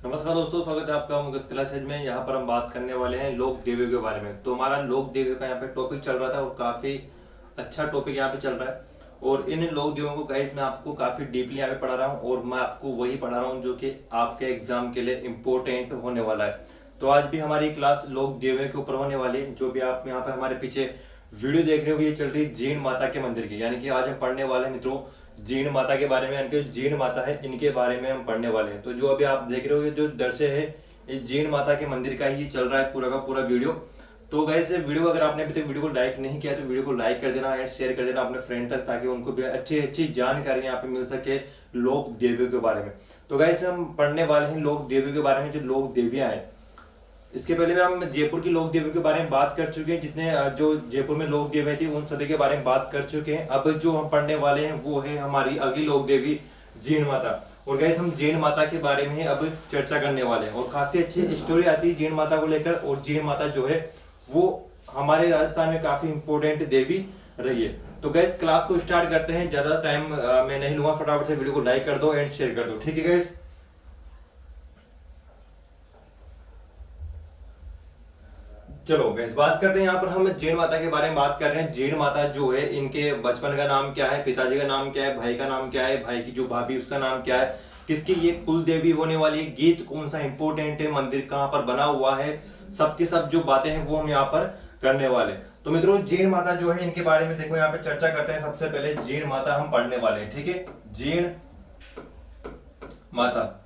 नमस्कार दोस्तों, स्वागत है आपका मुकेश क्लासेज में। यहाँ पर हम बात करने वाले हैं लोक देवियों के बारे में। तो हमारा लोक देवियों का यहाँ पे टॉपिक चल रहा था और काफ़ी अच्छा टॉपिक यहाँ पे चल रहा है। और इन लोक देवियों को गाइस मैं आपको काफ़ी डीपली यहाँ पे पढ़ा रहा हूँ और मैं आपको वही पढ़ा रहा हूँ जो कि आपके एग्जाम के लिए इम्पोर्टेंट होने वाला है। तो आज भी हमारी क्लास लोक देवियों के ऊपर होने वाली है। जो भी आप यहाँ पे हमारे पीछे वीडियो देख रहे हो ये चल रही है जीण माता के मंदिर की, यानी कि आज हम पढ़ने वाले हैं मित्रों जीण माता के बारे में। यानी कि जीण माता है इनके बारे में हम पढ़ने वाले हैं। तो जो अभी आप देख रहे हो ये जो दृश्य है ये जीण माता के मंदिर का ही चल रहा है पूरा का पूरा वीडियो। तो गाइस वीडियो अगर आपने अभी तक वीडियो को लाइक नहीं किया तो वीडियो को लाइक कर देना एंड शेयर कर देना अपने फ्रेंड तक, ताकि उनको भी अच्छी अच्छी जानकारी यहाँ पे मिल सके लोक देवियों के बारे में। तो गाइस हम पढ़ने वाले हैं लोक देवियों के बारे में, जो लोक देवियां हैं। इसके पहले भी हम जयपुर की लोक देवियों के बारे में बात कर चुके हैं। जितने जो जयपुर में लोक देवी थी उन सभी के बारे में बात कर चुके हैं। अब जो हम पढ़ने वाले हैं वो है हमारी अगली लोक देवी जीण माता। और गाइस हम जीण माता के बारे में अब चर्चा करने वाले हैं और काफी अच्छी स्टोरी आती है जीण माता को लेकर। और जीण माता जो है वो हमारे राजस्थान में काफी इंपोर्टेंट देवी रही है। तो गाइस क्लास को स्टार्ट करते हैं, ज्यादा टाइम मैं नहीं लूंगा। फटाफट से वीडियो को लाइक कर दो एंड शेयर कर दो, ठीक है गाइस। चलो गाइस बात करते हैं। यहाँ पर हम जीण माता के बारे में बात कर रहे हैं। जीण माता जो है इनके बचपन का नाम क्या है, पिताजी का नाम क्या है, भाई का नाम क्या है, भाई की जो भाभी उसका नाम क्या है, किसकी ये कुल देवी होने वाली है, गीत कौन सा इंपोर्टेंट है, मंदिर कहाँ पर बना हुआ है, सबके सब जो बातें हैं वो हम यहाँ पर करने वाले। तो मित्रों जीण माता जो है इनके बारे में देखो यहाँ पे चर्चा करते हैं। सबसे पहले जीण माता हम पढ़ने वाले हैं, ठीक है। जीण माता,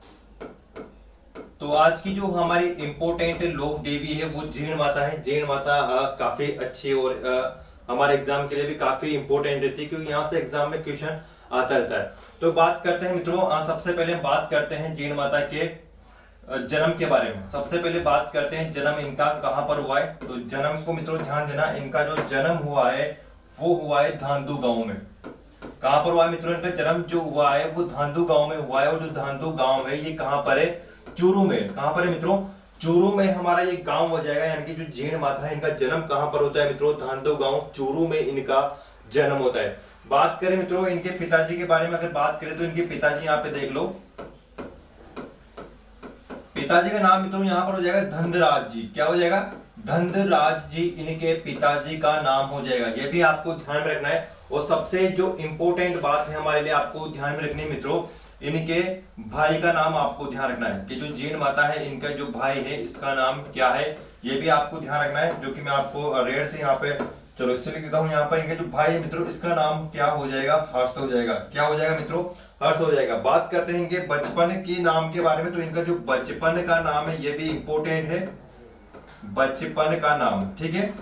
तो आज की जो हमारी इंपोर्टेंट लोक देवी है वो जीण माता है। जीण माता काफी अच्छी और हमारे एग्जाम के लिए भी काफी इंपोर्टेंट रहती है, क्योंकि यहाँ से एग्जाम में क्वेश्चन आता रहता है। तो बात करते हैं मित्रों, सबसे पहले बात करते हैं जीण माता के जन्म के बारे में। सबसे पहले बात करते हैं जन्म इनका कहाँ पर हुआ है। तो जन्म को मित्रों ध्यान देना, इनका जो जन्म हुआ है वो हुआ है धांधु गांव में। कहाँ पर हुआ है मित्रों, इनका जन्म जो हुआ है वो धांधु गांव में हुआ है। और जो धांधु गांव है ये कहाँ पर है, चूरू में। कहां पर है मित्रों, चूरू में हमारा ये गांव हो जाएगा। यानी कि जो जीण माता है इनका जन्म कहां पर होता है मित्रों, धांधु गांव चूरू में इनका जन्म होता है। बात करें मित्रों इनके पिताजी के बारे में, अगर बात करें तो इनके पिताजी यहाँ पे देख लो। पिताजी का नाम मित्रों यहाँ पर हो जाएगा धनराज जी। क्या हो जाएगा, धनराज जी इनके पिताजी का नाम हो जाएगा। ये भी आपको ध्यान में रखना है। और सबसे जो इंपोर्टेंट बात है हमारे लिए आपको ध्यान में रखनी है मित्रों, इनके भाई का नाम आपको ध्यान रखना है कि जो जीण माता है इनका जो भाई है इसका नाम क्या है, ये भी आपको ध्यान रखना है। जो कि मैं आपको रेड से यहाँ पे चलो इससे लिख देता हूँ। यहाँ पर इनके जो भाई है मित्रों इसका नाम क्या हो जाएगा, हर्ष हो जाएगा। क्या हो जाएगा मित्रों, हर्ष हो जाएगा। बात करते हैं इनके बचपन के नाम के बारे में। तो इनका जो बचपन का नाम है ये भी इंपोर्टेंट है, बचपन का नाम, ठीक है।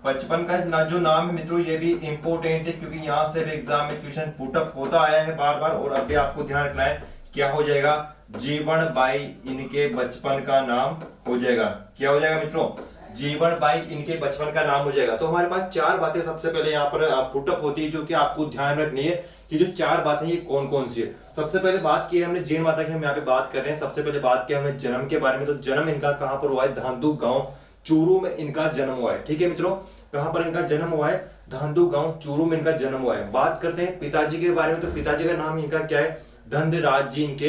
बचपन का जो नाम है मित्रों ये भी इंपोर्टेंट है, क्योंकि यहाँ से भी एग्जाम में क्वेश्चन पुटअप होता आया है बार बार। और अभी आपको ध्यान रखना है क्या हो जाएगा, जीवन बाई इनके बचपन का नाम हो जाएगा। क्या हो जाएगा मित्रों, जीवन बाई इनके बचपन का नाम हो जाएगा। तो हमारे पास चार बातें सबसे पहले यहाँ पर पुटअप होती है, जो कि आपको ध्यान रखनी है कि जो चार बातें ये कौन कौन सी है। सबसे पहले बात की हमने जीण माता की, हम यहाँ पे बात कर रहे हैं। सबसे पहले बात की हमने जन्म के बारे में। तो जन्म इनका कहाँ पर हुआ है, धांधु गांव चूरू में इनका जन्म हुआ है, ठीक है मित्रों। कहां पर इनका जन्म हुआ है, धांधु गांव चूरू में इनका जन्म हुआ है। बात करते हैं पिताजी के बारे में। तो पिताजी का नाम इनका क्या है, धनराज जी इनके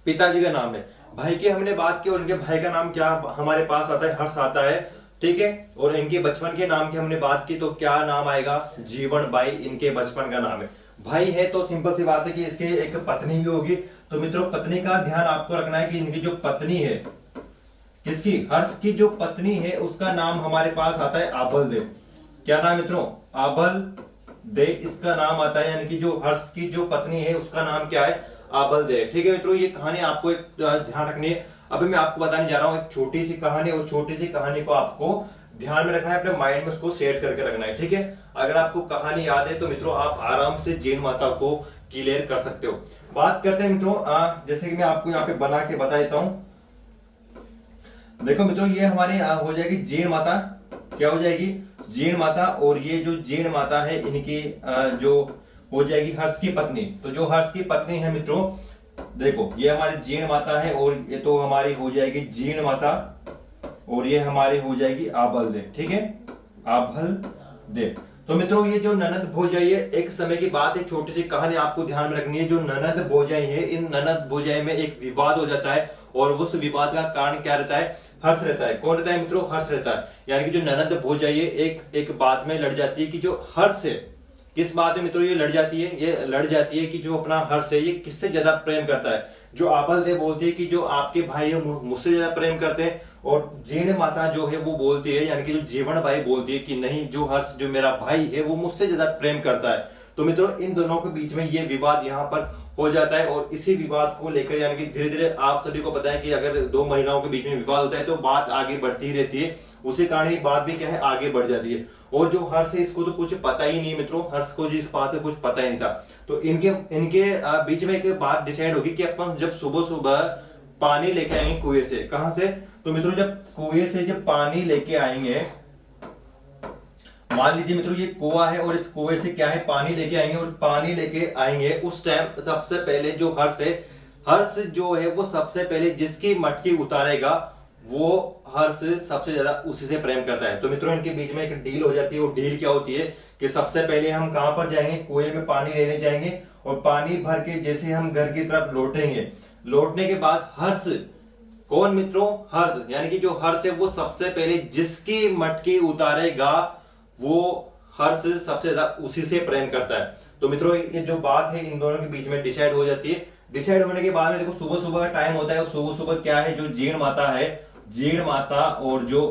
पिताजी का नाम है। भाई की हमने बात की और इनके भाई का नाम क्या हमारे पास आता है, हर्ष आता है, ठीक है। और इनके बचपन के नाम की हमने बात की तो क्या नाम आएगा, जीवन बाई इनके बचपन का नाम है। भाई है तो सिंपल सी बात है कि इसके एक पत्नी भी होगी। तो मित्रों पत्नी का ध्यान आपको रखना है कि इनकी जो पत्नी है, किसकी, हर्ष की जो पत्नी है उसका नाम हमारे पास आता है आभल दे। क्या नाम मित्रों, आभल दे इसका नाम आता है। यानी कि जो हर्ष की जो पत्नी है उसका नाम क्या है, आभल दे, ठीक है मित्रों। ये कहानी आपको एक ध्यान रखनी है। अभी मैं आपको बताने जा रहा हूं एक छोटी सी कहानी, और छोटी सी कहानी को आपको ध्यान में रखना है, अपने माइंड में उसको सेट करके रखना है, ठीक है। अगर आपको कहानी याद है तो मित्रों आप आराम से जीण माता को क्लियर कर सकते हो। बात करते हैं मित्रों, जैसे कि मैं आपको यहाँ पे बना के बता देता हूं। देखो मित्रों ये हमारी हो जाएगी जीण माता। क्या हो जाएगी, जीण माता। और ये जो जीण माता है इनकी जो हो जाएगी हर्ष की पत्नी। तो जो हर्ष की पत्नी है मित्रों, देखो ये हमारी जीण माता है और ये तो हमारी हो जाएगी जीण माता, और ये हमारी हो जाएगी आभल दे, ठीक है, आभल दे। तो मित्रों ये जो ननद भोजाई है, एक समय की बात है, छोटी सी कहानी आपको ध्यान में रखनी है। जो ननद भोजाई है, इन ननद भोजाई में एक विवाद हो जाता है और उस विवाद का कारण क्या रहता है? हर्ष रहता है। कौन रहता है मित्रों? हर्ष रहता है। यानी कि जो ननद भोजाई है एक बात में लड़ जाती है कि जो हर्ष है, किस बात में मित्रों ये लड़ जाती है? ये लड़ जाती है कि जो अपना हर्ष है ये किससे ज्यादा प्रेम करता है। जो आबल देव बोलती है कि जो आपके भाई है मुझसे ज्यादा प्रेम करते हैं, और जीण माता जो है वो बोलती है, यानी कि जो जीवन भाई बोलती है कि नहीं, जो हर्ष जो मेरा भाई है वो मुझसे ज्यादा प्रेम करता है। तो मित्रों इन दोनों के बीच में ये विवाद यहाँ पर हो जाता है, और इसी विवाद को लेकर यानी कि धीरे धीरे आप सभी को पता है कि अगर दो महिलाओं के बीच में विवाद होता है तो बात आगे बढ़ती ही रहती है। उसी कारण ये बात भी क्या है, आगे बढ़ जाती है। और जो हर्ष है इसको तो कुछ पता ही नहीं मित्रों, हर्ष को जिस बात का कुछ पता ही नहीं था। तो इनके बीच में एक बात डिसाइड होगी कि अपन जब सुबह सुबह पानी लेके आएंगे कुएं से। कहां से? तो मित्रों जब कुएं से जब पानी लेके आएंगे, मान लीजिए मित्रों ये कुआं है और इस कुएं से क्या है, पानी लेके आएंगे, और पानी लेके आएंगे उस टाइम सबसे पहले जो हर्ष है, हर्ष जो है वो सबसे पहले जिसकी मटकी उतारेगा वो हर्ष सबसे ज्यादा उसी से प्रेम करता है। तो मित्रों इनके बीच में एक डील हो जाती है। वो डील क्या होती है कि सबसे पहले हम कहां पर जाएंगे, कुएं में पानी लेने जाएंगे, और पानी भर के जैसे हम घर की तरफ लौटेंगे, लौटने के बाद हर्ष, कौन मित्रों? हर्ष, यानी कि जो हर्ष है वो सबसे पहले जिसकी मटकी उतारेगा वो हर्ष सबसे ज्यादा उसी से प्रेम करता है। तो मित्रों ये जो बात है इन दोनों के बीच में डिसाइड हो जाती है। डिसाइड होने के बाद में देखो सुबह सुबह का टाइम होता है, और सुबह सुबह क्या है, जो जीण माता है, जीण माता और जो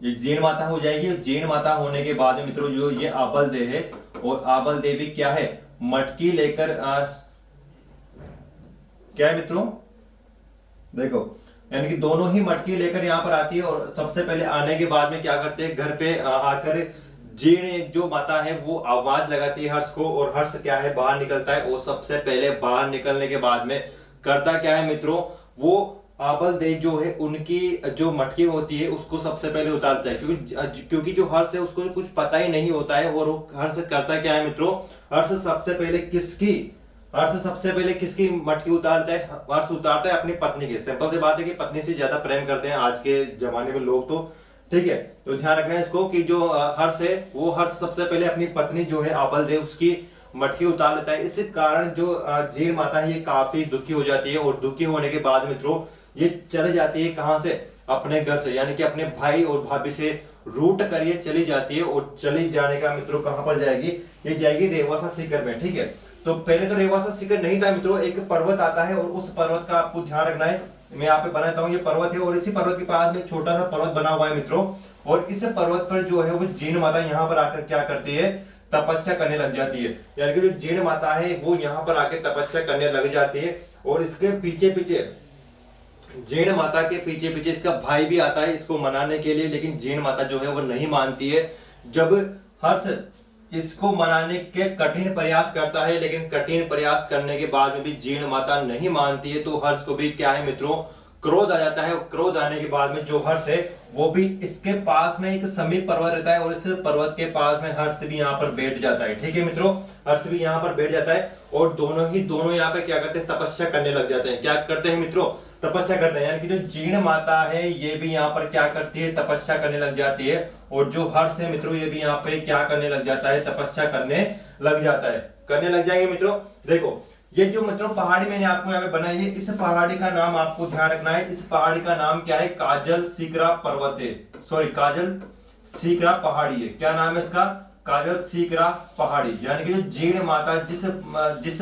ये जीण माता हो जाएगी। जीण माता होने के बाद में मित्रों जो ये आबल दे है, और आबल देवी क्या है, मटकी लेकर क्या है मित्रों, देखो यानी कि दोनों ही मटकी लेकर यहाँ पर आती है। और सबसे पहले आने के बाद में क्या करते हैं, घर पे आकर जीण जो माता है वो आवाज लगाती है हर्ष को, और हर्ष क्या है बाहर निकलता है। और सबसे पहले बाहर निकलने के बाद में करता क्या है मित्रों, वो आबल दे जो है उनकी जो मटकी होती है उसको सबसे पहले उतारता है, क्योंकि जो हर्ष है उसको कुछ पता ही नहीं होता है। और हर्ष करता क्या है मित्रों, हर्ष सबसे पहले किसकी मटकी उतारता है? हर्ष उतारता है अपनी पत्नी की। सिंपल सी बात है कि पत्नी से ज्यादा प्रेम करते हैं आज के जमाने में लोग, तो ठीक है। तो ध्यान रखना है इसको कि जो हर्ष है वो हर्ष सबसे पहले अपनी पत्नी जो है आबल दे उसकी मटकी उतार लेता है। इस कारण जो जीण माता है ये काफी दुखी हो जाती है, और दुखी होने के बाद मित्रों ये चले जाती है कहां से, अपने घर से, यानी कि अपने भाई और भाभी से रूट कर ये चली जाती है। और चली जाने का मित्रों कहां पर जाएगी, ये जाएगी रेवासा शिखर में, ठीक है। तो पहले तो रेवासा शिखर नहीं था मित्रों, एक पर्वत आता है, और उस पर्वत का आपको ध्यान रखना है। मैं यहाँ पे बनाता हूँ, ये पर्वत है, और इसी पर्वत के पास में छोटा सा पर्वत बना हुआ है मित्रों। और इस पर्वत पर जो है वो जीण माता यहाँ पर आकर क्या करती है, तपस्या करने लग जाती है। यानी कि जो जीण माता है वो यहाँ पर आके तपस्या करने लग जाती है। और इसके पीछे पीछे, जीण माता के पीछे पीछे इसका भाई भी आता है इसको मनाने के लिए, लेकिन जीण माता जो है वो नहीं मानती है। जब हर्ष इसको मनाने के कठिन प्रयास करता है, लेकिन कठिन प्रयास करने के बाद में भी जीण माता नहीं मानती है, तो हर्ष को भी क्या है मित्रों, क्रोध आ जाता है। और क्रोध आने के बाद में जो हर्ष है वो भी इसके पास में एक समीप पर्वत रहता है, और इस पर्वत के पास में हर्ष भी यहाँ पर बैठ जाता है, ठीक है मित्रों। हर्ष भी यहाँ पर बैठ जाता है, और दोनों यहाँ पे क्या करते हैं, तपस्या करने लग जाते हैं। क्या करते हैं मित्रों, तपस्या करते हैं। यानी कि जो जीण माता है ये भी यहाँ पर क्या करती है, तपस्या करने लग जाती है। और जो हर्ष है मित्रों ये भी यहाँ पे क्या करने लग जाता है, तपस्या करने लग जाता है, करने लग जाएंगे मित्रों। देखो ये जो मित्रों पहाड़ी मैंने आपको यहाँ पे बनाई है, इस पहाड़ी का नाम आपको ध्यान रखना है। इस पहाड़ी का नाम क्या है, काजल सीकरा पर्वत है, सॉरी काजल सीकरा पहाड़ी है। क्या नाम है इसका, काजल सीकरा पहाड़ी। यानी कि जो जीण माता जिस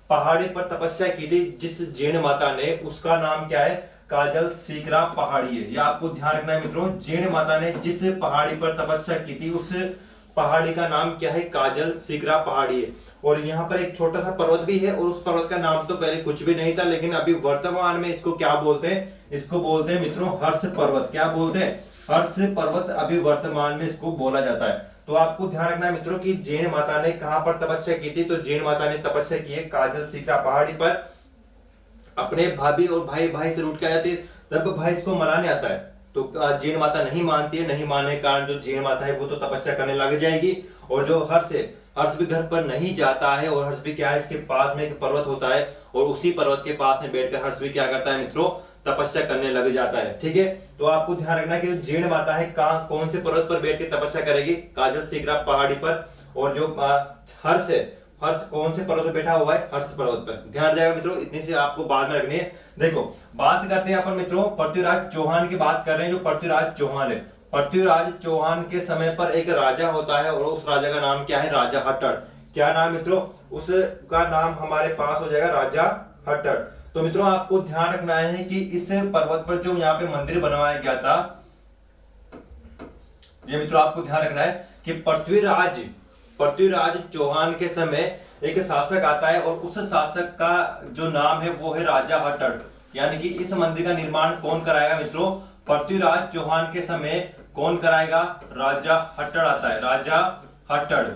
पहाड़ी पर तपस्या की थी, जिस जीण माता ने, उसका नाम क्या है, काजल सीकरा पहाड़ी है। यह आपको ध्यान रखना है मित्रों। जीण माता ने जिस पहाड़ी पर तपस्या की थी उस पहाड़ी का नाम क्या है, काजल सीकरा पहाड़ी है। और यहाँ पर एक छोटा सा पर्वत भी है, और उस पर्वत का नाम तो पहले कुछ भी नहीं था, लेकिन अभी वर्तमान में इसको क्या बोलते हैं, इसको बोलते हैं मित्रों हर्ष पर्वत। क्या बोलते हैं, हर्ष पर्वत अभी वर्तमान में इसको बोला जाता है। तो आपको ध्यान रखना है मित्रों कि जीण माता ने कहां पर तपस्या की थी, तो जीण माता ने तपस्या की है काजल सीकरा पहाड़ी पर। अपने भाभी और भाई से रूठ के आती है, तब भाई इसको मनाने आता है, तो जीण माता नहीं मानती है। नहीं मानने के कारण जो जीण माता है वो तो तपस्या करने लग जाएगी। और जो हर्ष है, हर्ष भी घर पर नहीं जाता है, और हर्ष भी क्या है, इसके पास में एक पर्वत होता है, और उसी पर्वत के पास में बैठकर हर्ष भी क्या करता है मित्रों, तपस्या करने लग जाता है। ठीक है, तो आपको ध्यान रखना है कि जीर्ण माता है कहाँ कौन से पर्वत पर बैठ के तपस्या करेगी, काजल सीकरा पहाड़ी पर। और जो हर्ष है, हर्ष कौन से पर्वत पर बैठा हुआ है, हर्ष पर्वत पर। ध्यान जाएगा मित्रों, इतनी सी आपको बाद में रखनी है। देखो बात करते हैं अपन मित्रों पृथ्वीराज चौहान की बात कर रहे हैं। जो पृथ्वीराज चौहान है, पृथ्वीराज चौहान के समय पर एक राजा होता है और उस राजा का नाम क्या है, राजा हट्टड़। क्या नाम मित्रों, उसका नाम हमारे पास हो जाएगा राजा हट्टड़। तो मित्रों आपको ध्यान रखना है कि इस पर्वत पर जो यहाँ पे मंदिर बनवाया गया था, ये मित्रों आपको ध्यान रखना है कि पृथ्वीराज चौहान के समय एक शासक आता है और उस शासक का जो नाम है वो है राजा हट्टड़। यानी कि इस मंदिर का निर्माण कौन कराएगा मित्रों, पृथ्वीराज चौहान के समय कौन कराएगा, राजा हट्टड़ आता है, राजा हट्टड़।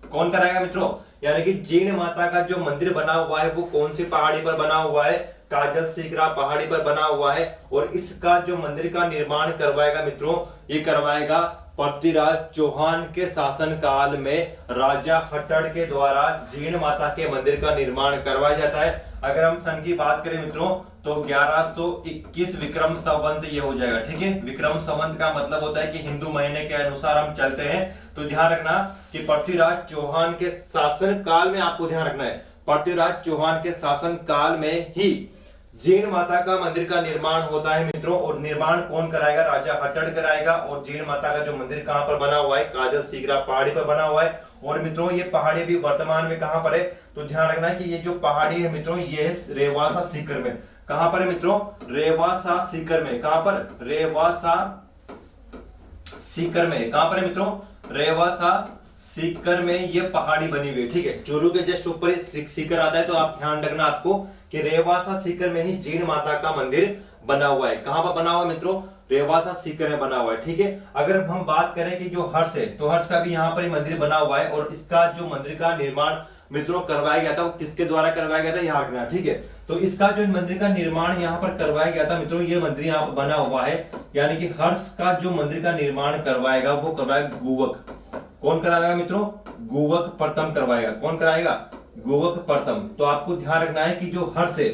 कौन कराएगा मित्रों, यानी कि जीर्ण माता का जो मंदिर बना हुआ है वो कौन सी पहाड़ी पर बना हुआ है, काजल सीकरा पहाड़ी पर बना हुआ है। और इसका जो मंदिर का निर्माण करवाएगा मित्रों, ये करवाएगा पृथ्वीराज चौहान के शासन काल में राजा हट्टड़ के द्वारा जीर्ण माता के मंदिर का निर्माण करवाया जाता है। अगर हम सन की बात करें मित्रों तो 1121 विक्रम संवत ये हो जाएगा। ठीक है, विक्रम संवत का मतलब होता है कि हिंदू महीने के अनुसार हम चलते हैं। तो ध्यान रखना कि पृथ्वीराज चौहान के शासन काल में, आपको ध्यान रखना है पृथ्वीराज चौहान के शासन काल में ही जीर्ण माता का मंदिर का निर्माण होता है मित्रों। और निर्माण कौन कराएगा, राजा हट्टड़ कराएगा। और जीर्ण माता का जो मंदिर कहां पर बना हुआ है, काजल सीकरा पहाड़ी पर बना हुआ है। और मित्रों ये पहाड़ी भी वर्तमान में कहां पर है, तो ध्यान रखना है कि ये जो पहाड़ी है मित्रों ये है रेवासा सीकर में। कहां पर है मित्रों, रेवासा सीकर में। कहां पर, रेवासा सीकर में। कहां पर है मित्रों, रेवासा सीकर में ये पहाड़ी बनी हुई है। ठीक है, चूरू के जस्ट ऊपर सीकर आता है, तो आप ध्यान रखना आपको कि रेवासा सीकर में ही जीर्ण माता का मंदिर बना हुआ है। कहां पर बना हुआ मित्रों, रेवासा सीकर में बना हुआ है। ठीक है, अगर हम बात करें कि जो हर्ष है, तो हर्ष का भी यहाँ पर मंदिर बना हुआ है। और इसका जो मंदिर का निर्माण मित्रों करवाया गया था वो किसके द्वारा करवाया गया था, यहाँ रखना। ठीक है, तो इसका जो मंदिर का निर्माण यहाँ पर करवाया गया था मित्रों, ये मंदिर यहाँ पर बना हुआ है। यानी कि हर्ष का जो मंदिर का निर्माण करवाएगा वो करवाएगा गुवक। कौन कराएगा मित्रों, गुवक प्रथम करवाएगा। कौन कराएगा, गुवक प्रथम। तो आपको ध्यान रखना है कि जो हर्ष है,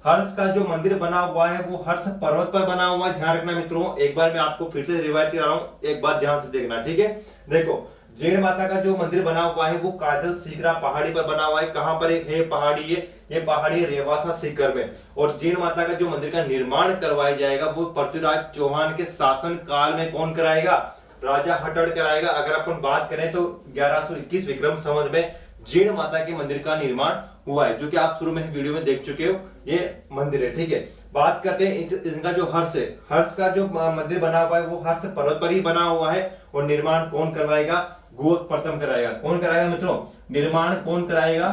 हर्ष का जो मंदिर बना हुआ है वो हर्ष पर्वत पर बना हुआ है। ध्यान रखना मित्रों, एक बार मैं आपको फिर से रिवाइज करा रहा हूं, एक बार ध्यान से देखना। ठीक है, देखो जीर्ण माता का जो मंदिर बना हुआ है वो काजल सीकरा पहाड़ी पर बना हुआ है। कहां पर है पहाड़ी, ये पहाड़ी रेवासा सीकर में। और जीर्ण माता का जो मंदिर का निर्माण करवाया जाएगा वो पृथ्वीराज चौहान के शासन काल में कौन कराएगा, राजा हट्टड़ कराएगा। अगर अपन बात करें तो 1121 विक्रम संवत में जीर्ण माता के मंदिर का निर्माण हुआ है, जो कि आप शुरू में वीडियो में देख चुके हो, ये मंदिर है। ठीक है, बात करते हैं इनका जो हर्ष है, हर्ष का जो मंदिर बना हुआ है वो हर्ष पर्वत पर ही बना हुआ है। और निर्माण कौन करवाएगा, गुवक प्रथम कराएगा। कौन कराएगा मित्रों, निर्माण कौन कराएगा,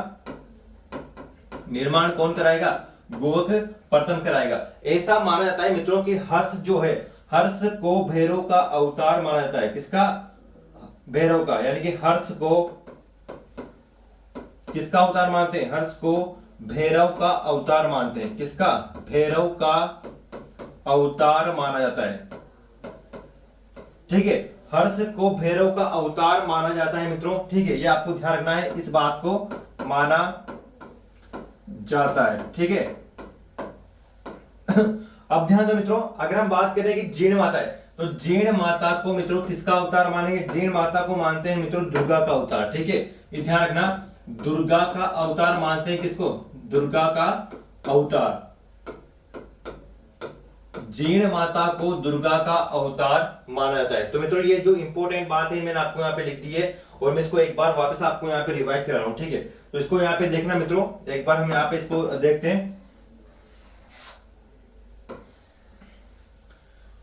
निर्माण कौन कराएगा, गुवक प्रथम कराएगा। ऐसा माना जाता है मित्रों कि हर्ष जो है, हर्ष को भैरव का अवतार माना जाता है। किसका, भैरव का। यानी कि हर्ष को किसका अवतार मानते हैं, हर्ष को भैरव का अवतार मानते हैं। किसका, भैरव का अवतार माना जाता है। ठीक है, हर्ष को भैरव का अवतार माना जाता है मित्रों। ठीक है, ये आपको ध्यान रखना है, इस बात को माना जाता है। ठीक है, अब ध्यान दो मित्रों, अगर हम बात करें कि जीर्ण माता है तो जीर्ण माता को मित्रों किसका अवतार मानेंगे, जीर्ण माता को मानते हैं मित्रों दुर्गा का अवतार। ठीक है, ये ध्यान रखना, दुर्गा का अवतार मानते हैं। किसको, दुर्गा का अवतार। जीर्ण माता को दुर्गा का अवतार माना जाता है। तो मित्रों ये जो इंपॉर्टेंट बात है मैंने आपको यहाँ पे लिख दी है और मैं इसको एक बार वापस आपको यहाँ पे रिवाइज करा रहा हूं। ठीक है, तो इसको यहाँ पे देखना मित्रों, एक बार हम यहाँ पे इसको देखते हैं।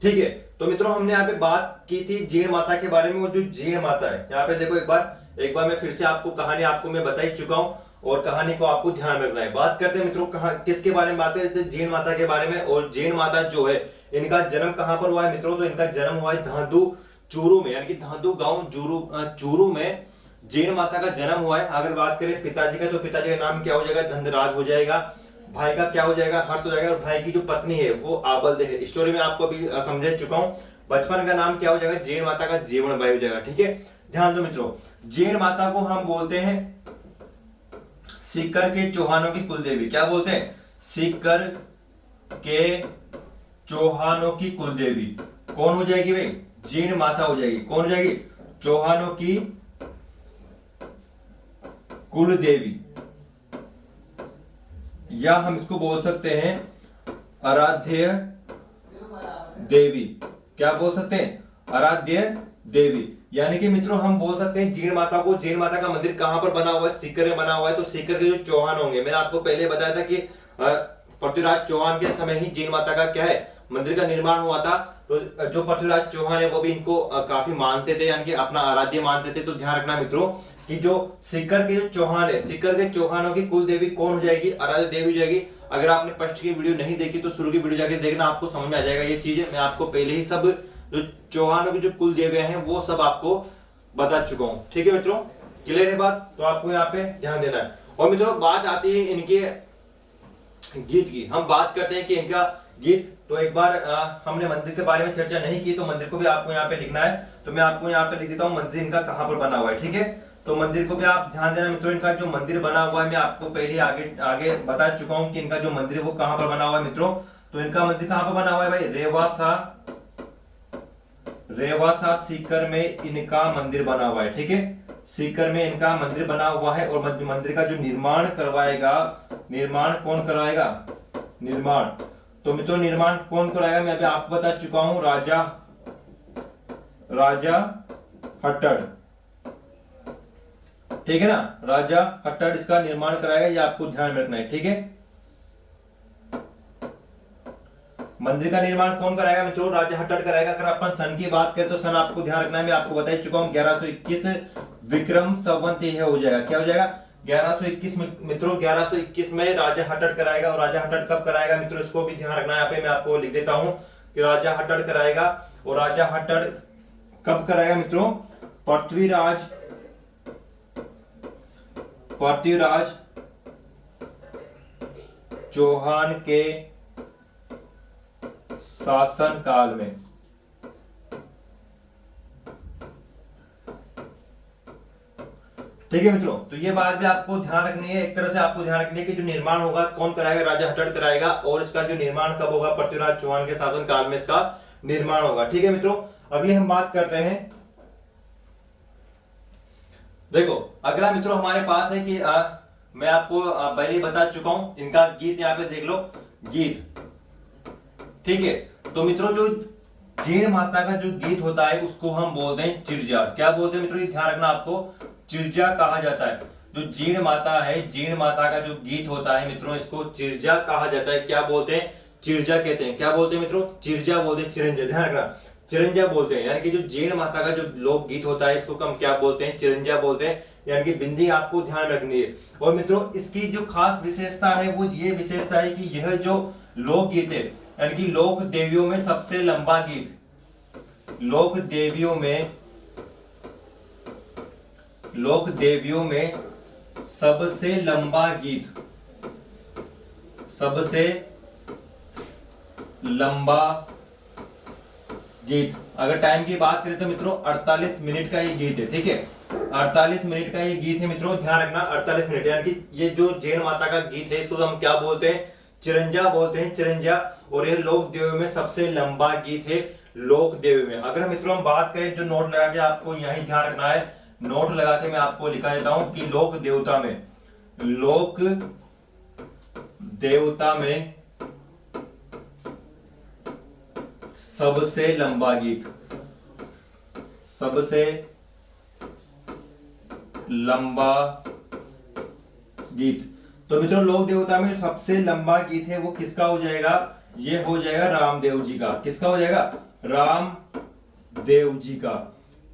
ठीक है, तो मित्रों हमने यहाँ पे बात की थी जीर्ण माता के बारे में। और जो जीर्ण माता है यहाँ पे देखो, एक बार मैं फिर से आपको कहानी आपको मैं बता ही चुका हूं और कहानी को आपको ध्यान रखना है। बात करते हैं मित्रों किसके बारे में बात करते हैं, जीर्ण माता के बारे में। और जीर्ण माता जो है इनका जन्म कहां पर हुआ है मित्रों, तो इनका जन्म हुआ है धांधु चूरू में, यानी कि धांधु गांव चूरू में जीर्ण माता का जन्म हुआ है। अगर बात करें पिताजी का, तो पिताजी का नाम क्या हो जाएगा, धनराज हो जाएगा। भाई का क्या हो जाएगा, हर्ष हो जाएगा। और भाई की जो पत्नी है वो आबल्द है। स्टोरी में आपको अभी समझा चुका हूं। बचपन का नाम क्या हो जाएगा, जीर्ण माता का जीवन बाई हो जाएगा। ठीक है, ध्यान दो मित्रों, जीर्ण माता को हम बोलते हैं सीकर के चौहानों की कुल देवी, क्या बोलते हैं, सीकर के चौहानों की कुल देवी कौन हो जाएगी भाई, जीण माता हो जाएगी। कौन हो जाएगी, चौहानों की कुल देवी, या हम इसको बोल सकते हैं आराध्य देवी। क्या बोल सकते हैं, आराध्य देवी। यानी कि मित्रों हम बोल सकते हैं जीण माता को, जीण माता का मंदिर कहां पर बना हुआ है, सीकर में बना हुआ है। तो सीकर के जो चौहान होंगे, मैंने आपको पहले बताया था कि पृथ्वीराज चौहान के समय ही जीण माता का क्या है, मंदिर का निर्माण हुआ था। तो जो पृथ्वीराज चौहान है वो भी इनको काफी मानते थे, यानी कि अपना आराध्य मानते थे। तो ध्यान रखना मित्रों कि जो सीकर के जो चौहान है, सीकर के चौहानों की कुल देवी कौन हो जाएगी, आराध्य देवी हो जाएगी। अगर आपने फर्स्ट की वीडियो नहीं देखी तो शुरू की वीडियो जाके देखना, आपको समझ में आ जाएगा ये चीज। मैं आपको पहले ही सब जो चौहानों की जो कुल देवियां हैं वो सब आपको बता चुका हूं। ठीक है मित्रों, क्लियर है बात, तो आपको यहाँ पे ध्यान देना है। और मित्रों बात आती है इनके गीत की, हम बात करते हैं कि इनका गीत। तो एक बार हमने मंदिर के बारे में चर्चा नहीं की, तो मंदिर को भी आपको यहाँ पे लिखना है। तो मैं आपको यहाँ पे लिख देता हूँ मंदिर इनका कहाँ पर बना हुआ है। ठीक है, तो मंदिर को भी आप ध्यान देना मित्रों। इनका जो मंदिर बना हुआ है मैं आपको पहले आगे आगे बता चुका हूँ कि इनका जो मंदिर है वो कहाँ पर बना हुआ है मित्रों। तो इनका मंदिर कहाँ पर बना हुआ है भाई, रेवासा सीकर में इनका मंदिर बना हुआ है। ठीक है, सीकर में इनका मंदिर बना हुआ है। और मंदिर का जो निर्माण करवाएगा, निर्माण कौन करवाएगा, निर्माण, तो मित्रों निर्माण कौन कराएगा मैं अभी आपको बता चुका हूं, राजा हट्टड़। ठीक है ना, राजा हट्टड़ इसका निर्माण कराएगा, ये आपको ध्यान में रखना है। ठीक है, मंदिर का निर्माण कौन कराएगा मित्रों, राजा हट्टड़ कराएगा। अगर अपन सन की बात करें तो सन आपको ध्यान रखना है, मैं आपको बता चुका हूं 1121 विक्रम संवत यह हो जाएगा। क्या हो जाएगा, 1121 मित्रों, 1121 में राजा हट्टड़ कराएगा। और राजा हट्टड़ कब कराएगा मित्रों, इसको भी ध्यान रखना है। यहाँ पे मैं आपको लिख देता हूं कि राजा हट्टड़ कराएगा। और राजा हट्टड़ कब कराएगा मित्रों, पृथ्वीराज चौहान के शासन काल में। ठीक है मित्रों, तो ये बात भी आपको ध्यान रखनी है। एक तरह से आपको ध्यान रखनी है कि जो निर्माण होगा कौन कराएगा, राजा हट्टड़ कराएगा। और इसका जो निर्माण कब होगा, पृथ्वीराज चौहान के शासन काल में इसका निर्माण होगा। ठीक है मित्रों, अगली हम बात करते हैं। देखो अगला मित्रों हमारे पास है कि मैं आपको पहले ही बता चुका हूं, इनका गीत यहाँ पे देख लो, गीत। ठीक है, तो मित्रों जो जीण माता का जो गीत होता है उसको हम बोलते हैं चिरजा। क्या बोलते हैं मित्रों, ये ध्यान रखना आपको, चिरजा कहा जाता है। जो जीण माता है, जीण माता का जो गीत होता है मित्रों इसको चिरजा कहा जाता है। क्या बोलते हैं, चिरजा कहते हैं। क्या बोलते हैं मित्रों, चिरजा बोलते हैं, चिरंजा, ध्यान रखना, चिरंजा बोलते हैं। यानी कि जो जीण माता का जो लोक गीत होता है इसको हम क्या बोलते हैं, चिरंजा बोलते हैं। यानी कि बिंदी आपको ध्यान रखनी है। और मित्रों इसकी जो खास विशेषता है वो ये विशेषता है कि यह जो लोक गीत है, यानी कि लोक देवियों में सबसे लंबा गीत, लोक देवियों में सबसे लंबा गीत, सबसे लंबा गीत। अगर टाइम की बात करें तो मित्रों 48 मिनट का ये गीत है। ठीक है, 48 मिनट का ये गीत है मित्रों, ध्यान रखना 48 मिनट। यानी कि ये जो जीण माता का गीत है इसको हम क्या बोलते हैं, चिरंजा बोलते हैं, चिरंजा। और ये लोक देवी में सबसे लंबा गीत है, लोक देवी में। अगर मित्रों हम बात करें, जो नोट लगा के आपको यही ध्यान रखना है, नोट लगा के मैं आपको लिखा देता हूं कि लोक देवता में सबसे लंबा गीत, सबसे लंबा गीत। तो मित्रों लोक देवता में सबसे लंबा गीत है वो किसका हो जाएगा, ये हो जाएगा रामदेव जी का। किसका हो जाएगा, रामदेव जी का।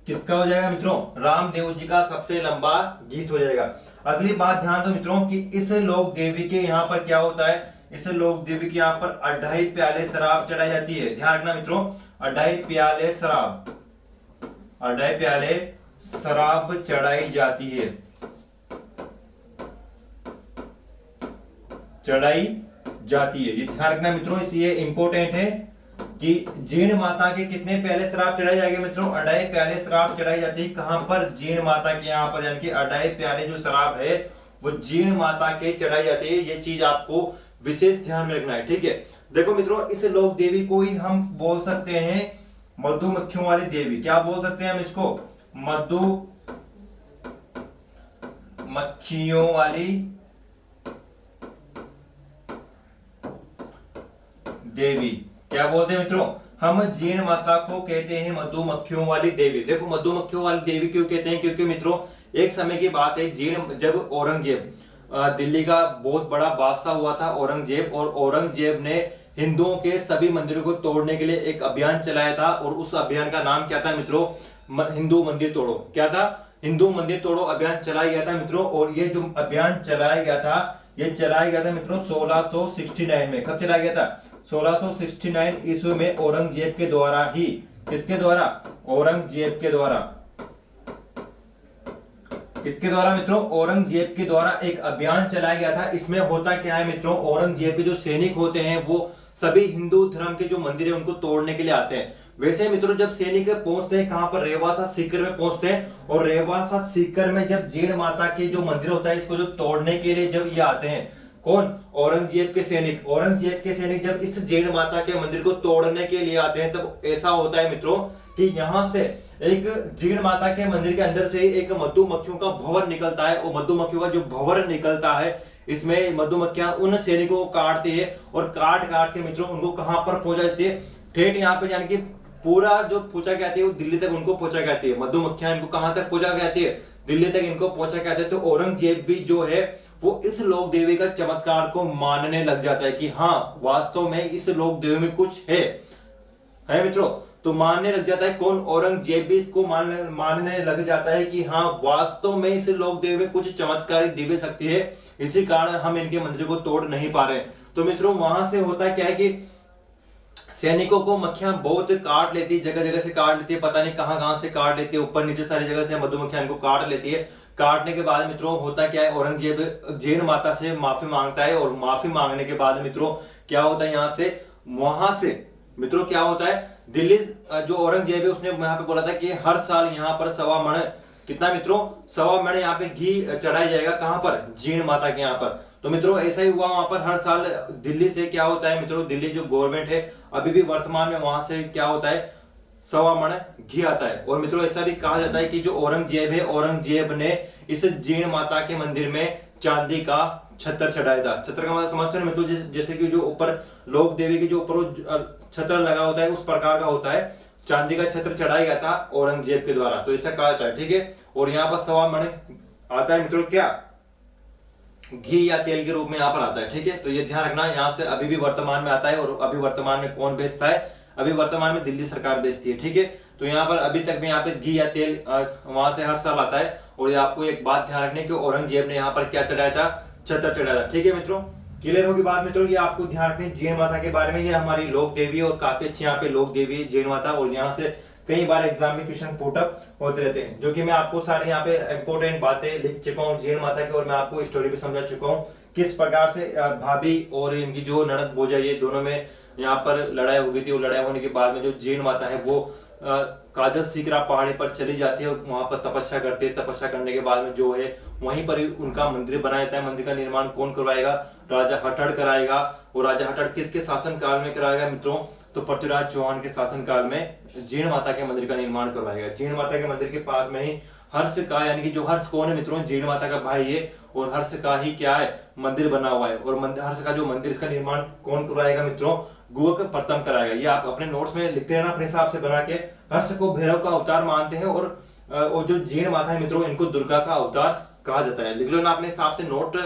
किसका हो जाएगा मित्रों, रामदेव जी का सबसे लंबा गीत हो जाएगा। अगली बात ध्यान दो मित्रों कि इस लोक देवी के यहाँ पर क्या होता है, इस लोक देवी के यहाँ पर 2.5 प्याले शराब चढ़ाई जाती है। ध्यान रखना मित्रों, 2.5 प्याले शराब, 2.5 प्याले शराब चढ़ाई जाती है, चढ़ाई जाती है। ये ध्यान रखना मित्रों, इसलिए इंपॉर्टेंट है कि जीण माता के कितने प्याले शराब चढ़ाई जाएगी मित्रों, 2.5 प्याले शराब चढ़ाई जाती है। कहां पर, जीण माता के यहाँ पर, यानी कि 2.5 प्याले जो शराब है वो जीण माता के चढ़ाई जाती है। ये चीज आपको विशेष ध्यान में रखना है, ठीक है। देखो मित्रों, इस लोक देवी को ही हम बोल सकते हैं मधुमक्खियों वाली देवी। क्या बोल सकते हैं हम इसको? मधुमक्खियों वाली देवी। क्या बोलते हैं मित्रों? हम जीण माता को कहते हैं मधुमक्खियों वाली देवी। देखो मधुमक्खियों वाली देवी क्यों कहते हैं? क्योंकि मित्रों एक समय की बात है, जीण जब औरंगजेब दिल्ली का बहुत बड़ा बादशाह हुआ था औरंगजेब, और औरंगजेब ने हिंदुओं के सभी मंदिरों को तोड़ने के लिए एक अभियान चलाया था, और उस अभियान का नाम क्या था मित्रों? हिंदू मंदिर तोड़ो। क्या था? हिंदू मंदिर तोड़ो अभियान चलाया गया था मित्रों। और ये जो अभियान चलाया गया था, ये चलाया गया था मित्रों 1669 में। कब चलाया गया था? 1669 ईस्वी में औरंगजेब के द्वारा ही। किसके द्वारा? औरंगजेब के द्वारा। किसके द्वारा मित्रों? औरंगजेब के द्वारा एक अभियान चलाया गया था। इसमें होता क्या है मित्रों? औरंगजेब के जो सैनिक होते हैं वो सभी हिंदू धर्म के जो मंदिर है उनको तोड़ने के लिए आते हैं। वैसे मित्रों जब सैनिक पहुंचते हैं कहां पर? रेवासा सीकर में पहुंचते हैं, और रेवासा सीकर में जब जीण माता के जो मंदिर होता है इसको जो तोड़ने के लिए जब ये आते हैं, कौन? औरंगजेब के सैनिक। औरंगजेब के सैनिक जब इस जीण माता के मंदिर को तोड़ने के लिए आते हैं, तब ऐसा होता है मित्रों कि यहां से एक जीण माता के मंदिर के अंदर से एक मधुमक्खियों का भंवर निकलता है, और मधुमक्खियों का जो भंवर निकलता है इसमें मधुमक्खियां उन सैनिकों को काटती है, और काट काट के मित्रों उनको कहां पर पहुंचा देती है? ठेठ यहाँ पे, यानी कि पूरा जो पहुंचा कहती है वो दिल्ली तक उनको पहुंचा कहती है। मधुमक्खियां इनको कहां तक पहुंचा कहती है? दिल्ली तक इनको पहुंचा कहते हैं। तो औरंगजेब भी जो है वो इस लोक देवी का चमत्कार को मानने लग जाता है कि हाँ वास्तव में इस लोक देवी में कुछ है मित्रों। तो मानने लग जाता है कौन? औरंगजेब भी इसको मानने लग जाता है कि हाँ वास्तव में इस लोक देवी में कुछ चमत्कारी दिव्य शक्ति है, इसी कारण हम इनके मंदिर को तोड़ नहीं पा रहे। तो मित्रों वहां से होता क्या है कि सैनिकों को मक्खियां बहुत काट लेती है, जगह जगह से काट लेती है, पता नहीं कहां से काट लेती है, ऊपर नीचे सारी जगह से मधुमक्खियां इनको काट लेती है। काटने के बाद मित्रों होता क्या है? औरंगजेब जीण माता से माफी मांगता है, और माफी मांगने के बाद मित्रों क्या होता है? यहाँ से वहां से मित्रों क्या होता है? दिल्ली जो औरंगजेब है उसने यहाँ पे बोला था कि हर साल यहाँ पर 1.25 मण, कितना मित्रों? 1.25 मण यहाँ पे घी चढ़ाया जाएगा। कहां पर? जीण माता के यहाँ पर। तो मित्रों ऐसा ही हुआ, वहां पर हर साल दिल्ली से क्या होता है मित्रों? दिल्ली जो गवर्नमेंट है अभी भी वर्तमान में वहां से क्या होता है? 1.25 मण घी आता है। और मित्रों ऐसा भी कहा जाता है कि जो औरंगजेब है, औरंगजेब ने इस जीण माता के मंदिर में चांदी का छत्र चढ़ाया था। छत्र का मतलब समझते हैं मित्रों? जैसे कि जो ऊपर लोक देवी के जो ऊपर छत्र लगा होता है उस प्रकार का होता है, चांदी का छत्र चढ़ाया गया था औरंगजेब के द्वारा। तो ऐसा कहा जाता है, ठीक है। और यहाँ पर 1.25 मण आता है मित्रों, क्या? घी या तेल के रूप में यहाँ पर आता है, ठीक है। तो ये ध्यान रखना, यहाँ से अभी भी वर्तमान में आता है। और अभी वर्तमान में कौन बेचता है? अभी वर्तमान में दिल्ली सरकार बेचती है, ठीक है। तो यहाँ पर अभी तक में यहाँ पे घी या तेल वहां से हर साल आता है। और आपको एक बात ध्यान रखनी है कि औरंगजेब ने यहाँ पर क्या चढ़ाया था? छत्र चढ़ाया था, ठीक है मित्रों। क्लियर होगी बात मित्रों? ये आपको ध्यान रखनी है जीण माता के बारे में। ये हमारी लोक देवी है और काफी अच्छी यहाँ पे लोक देवी है जीण माता। और यहाँ से कई बार एग्जाम में क्वेश्चन पुटअप होते रहते हैं, जो कि मैं आपको सारे यहाँ पे इंपोर्टेंट बातें लिख चुका हूँ जीण माता की, और मैं आपको स्टोरी भी समझा चुका हूँ किस प्रकार से भाभी और इनकी जो ननद भोजा ये दोनों में यहाँ पर लड़ाई हो गई थी। और लड़ाई होने के बाद में जो जीण माता है वो काजल सीकरा पहाड़ी पर चली जाती है और वहां पर तपस्या करते हैं। तपस्या करने के बाद में जो है वहीं पर उनका मंदिर बनाया जाता है। मंदिर का निर्माण कौन करवाएगा? राजा हटड़ कराएगा। और राजा हटड़ किसके शासन काल में कराएगा मित्रों? तो पृथ्वीराज चौहान के शासन काल में जीण माता के मंदिर का निर्माण करवाएगा। जीण माता के मंदिर के पास में ही हर्ष का, यानी कि जो हर्ष कौन है मित्रों? जीण माता का भाई है। और हर्ष का ही क्या है? मंदिर बना हुआ है। और हर्ष का जो मंदिर, इसका निर्माण कौन करवाएगा मित्रों? गुहक प्रथम कराएगा। ये आप अपने नोट्स में लिखते रहना अपने हिसाब से बना के। हर्ष को भैरव का अवतार मानते हैं, और जो जीण माता है मित्रों इनको दुर्गा का अवतार कहा जाता है। लिख लो ना अपने हिसाब से नोट,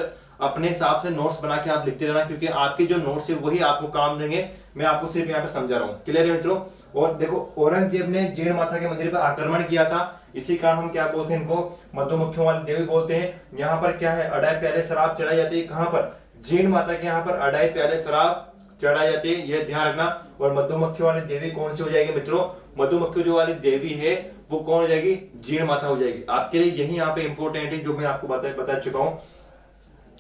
अपने हिसाब से नोट्स बना के आप लिखते रहना, क्योंकि आपके जो नोट्स है वही आपको काम देंगे। मैं आपको सिर्फ यहाँ पे समझा रहा हूँ। क्लियर है मित्रों? और देखो औरंगजेब ने जीण माता के मंदिर पर आक्रमण किया था, इसी कारण हम क्या बोलते हैं? इनको मधुमक्खियों वाली देवी बोलते हैं। यहाँ पर क्या है? अढ़ाई प्याले शराब चढ़ाई जाती है। कहाँ पर? जीण माता के यहाँ पर अढ़ाई प्याले शराब चढ़ाई जाती है, यह ध्यान रखना। और मधुमक्खियों वाली देवी कौन सी हो जाएगी मित्रों? मधुमक्खियों जो वाली देवी है वो कौन हो जाएगी? जीण माता हो जाएगी। आपके लिए यही यहाँ पे इंपॉर्टेंट है जो मैं आपको बता चुका हूँ।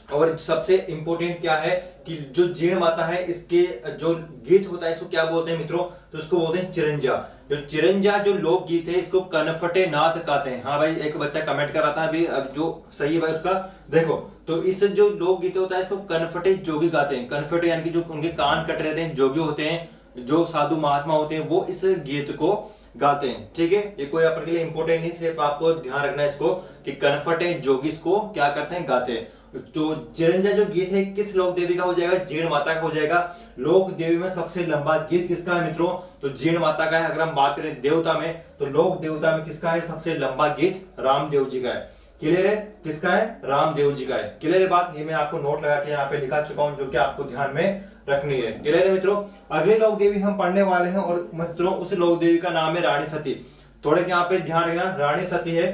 और सबसे इंपॉर्टेंट क्या है कि जो जीण माता है इसके जो गीत होता है इसको क्या बोलते हैं मित्रों? तो इसको बोलते हैं चिरंजा। जो चिरंजा जो लोकगीत है इसको कनफटे नाथ कहते हैं। हाँ भाई, एक बच्चा कमेंट कर रहा था अभी, अब जो सही है भाई उसका देखो। तो इस जो लोकगीत होता है इसको कनफटे जोगी गाते हैं। कनफटे यानी कि जो उनके कान कट रहते हैं, जोगी होते हैं, जो साधु महात्मा होते हैं, वो इस गीत को गाते हैं। ठीक है, ये कोई आपके लिए इंपॉर्टेंट नहीं, सिर्फ आपको ध्यान रखना है इसको कि कनफटे जोगी इसको क्या करते हैं, गाते हैं। तो चिरंजा जो गीत है किस लोक देवी का हो जाएगा, जीण माता का हो जाएगा। लोक देवी में सबसे लंबा गीत किसका है मित्रों, तो जीण माता का है। अगर हम बात करें देवता में, तो लोक देवता में किसका है सबसे लंबा गीत, रामदेव जी का है। क्लियर है, किसका है, रामदेव जी का है। क्लियर है बात, ये मैं आपको नोट लगा के यहाँ पे लिखा चुका हूँ, जो कि आपको ध्यान में रखनी है। क्लियर है मित्रों। अगले लोक देवी हम पढ़ने वाले हैं और मित्रों उस लोक देवी का नाम है रानी सती। थोड़े यहाँ पे ध्यान रखना, रानी सती है।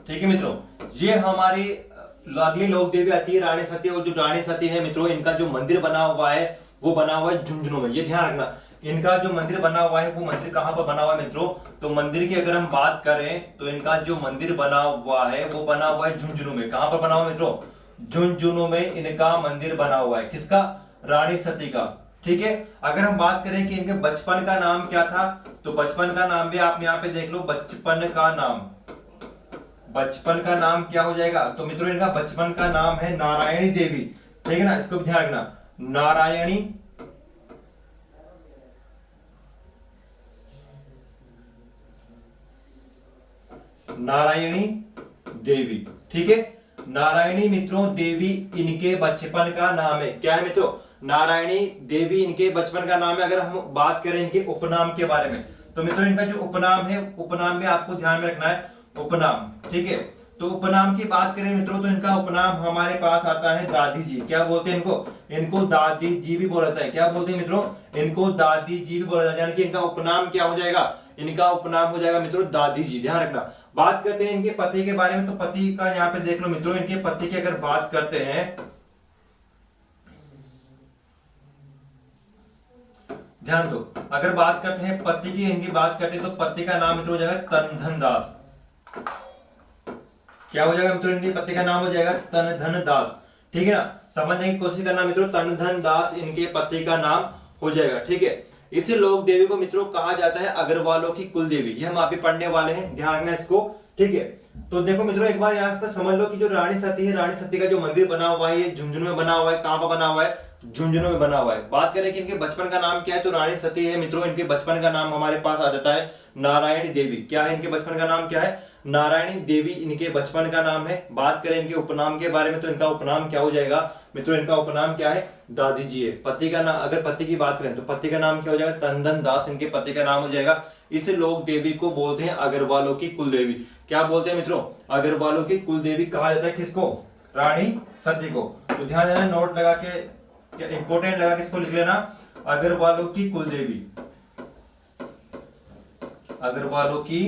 ठीक है मित्रों, ये हमारी अगली लोक देवी आती है रानी सती। और जो रानी सती है मित्रों, इनका जो मंदिर बना हुआ है वो बना हुआ है झुंझुनू में। ये ध्यान रखना, इनका जो मंदिर बना हुआ है वो मंदिर कहां पर बना हुआ है मित्रों, तो मंदिर की अगर हम बात करें तो इनका जो मंदिर बना हुआ है वो बना हुआ है झुंझुनू में। कहां पर बना हुआ है मित्रों, झुंझुनू में इनका मंदिर बना हुआ है। किसका, रानी सती का। ठीक है, अगर हम बात करें कि इनके बचपन का नाम क्या था, तो बचपन का नाम भी आप यहाँ पे देख लो। बचपन का नाम, बचपन का नाम क्या हो जाएगा, तो मित्रों इनका बचपन का नाम है नारायणी देवी। ठीक है ना, इसको भी ध्यान रखना, नारायणी नारायणी देवी। ठीक है, नारायणी मित्रों देवी इनके बचपन का नाम है। क्या है मित्रों, नारायणी देवी इनके बचपन का नाम है। अगर हम बात करें इनके उपनाम के बारे में, तो मित्रों इनका जो उपनाम है, उपनाम में आपको ध्यान में रखना है, उपनाम। ठीक है, तो उपनाम की बात करें मित्रों, तो इनका उपनाम हमारे पास आता है दादी जी। क्या बोलते हैं इनको, इनको दादी जी भी बोला जाता है। क्या बोलते हैं मित्रों, इनको दादी जी भी बोला जाता है। यानी कि इनका उपनाम क्या हो जाएगा, इनका उपनाम हो जाएगा मित्रों दादी जी। ध्यान रखना। बात करते हैं इनके पति के बारे में, तो पति का यहाँ पे देख लो मित्रों। इनके पति की अगर बात करते हैं, ध्यान दो, अगर बात करते हैं पति की, इनकी बात करते हैं तो पति का नाम मित्रों हो जाएगा तनधन दास। क्या हो जाएगा मित्रों, इनके पति का नाम हो जाएगा तनधन दास। ठीक है ना, समझने की कोशिश करना मित्रों, तनधन दास इनके पति का नाम हो जाएगा। ठीक है, इस लोक देवी को मित्रों कहा जाता है अग्रवालों की कुल देवी। ये हम अभी पढ़ने वाले हैं, ध्यान रखना इसको। ठीक है, तो देखो मित्रों एक बार यहाँ पर समझ लो कि जो रानी सती है, रानी सती का जो मंदिर बना हुआ है ये झुंझुनू में बना हुआ है। कहां पर बना हुआ है, झुंझुनू में बना हुआ है। बात करें कि इनके बचपन का नाम क्या है, तो रानी सती है मित्रों, इनके बचपन का नाम हमारे पास आ जाता है नारायणी देवी। क्या है, इनके बचपन का नाम क्या है, नारायणी देवी इनके बचपन का नाम है। बात करें इनके उपनाम के बारे में, तो इनका उपनाम क्या हो जाएगा मित्रों, इनका उपनाम क्या है, दादी जी है। पति का नाम, अगर पति की बात करें तो पति का नाम क्या हो जाएगा, तनधन दास इनके पति का नाम हो जाएगा। इस लोक देवी को बोलते हैं अग्रवालों की कुल देवी। क्या बोलते हैं मित्रों, अग्रवालों की कुल देवी कहा जाता है किसको, रानी सती को। तो ध्यान देना, नोट लगा के, इंपोर्टेंट लगा के इसको लिख लेना, अग्रवालों की कुल देवी, अग्रवालों की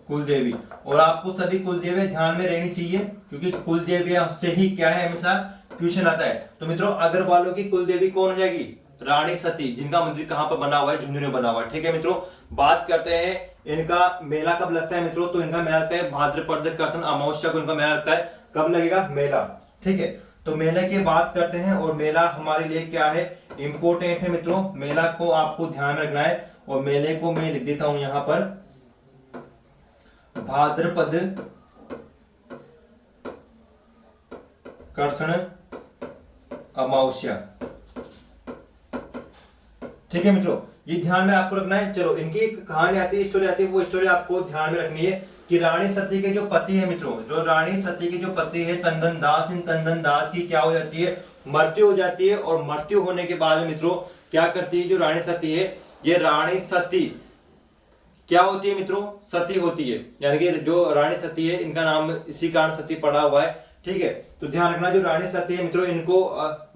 कुल देवी। और आपको सभी कुल देवी ध्यान में रहनी चाहिए, क्योंकि कुल देवी से ही क्या है, हमेशा क्वेश्चन आता है। तो मित्रों अग्रवालों की कुल देवी कौन हो जाएगी, रानी सती, जिनका मंदिर कहां पर बना हुआ है, झुंझुनू में बना हुआ है। ठीक है मित्रों, बात करते हैं इनका मेला कब लगता है मित्रों, तो इनका मेला लगता है भाद्रपद कृष्ण अमावस्या को इनका मेला लगता है। कब लगेगा मेला, ठीक है, तो मेले की बात करते हैं। और मेला हमारे लिए क्या है, इंपोर्टेंट है मित्रों, मेला को आपको ध्यान रखना है। और मेले को मैं लिख देता हूं यहां पर, भाद्रपद कृष्ण अमावस्या। ठीक है मित्रों, ये ध्यान में आपको रखना है। चलो, इनकी एक कहानी आती है, स्टोरी आती है, वो स्टोरी आपको ध्यान में रखनी है कि रानी सती के जो पति है मित्रों, जो रानी सती के जो पति है तनधन दास, इन तनधन दास की क्या हो जाती है, मृत्यु हो जाती है। और मृत्यु होने के बाद मित्रों क्या करती है जो रानी सती है, ये रानी सती क्या होती है मित्रों, सती होती है। यानी कि जो रानी सती है, इनका नाम इसी कारण सती पड़ा हुआ है। ठीक है, तो ध्यान रखना, जो रानी सती है मित्रों, इनको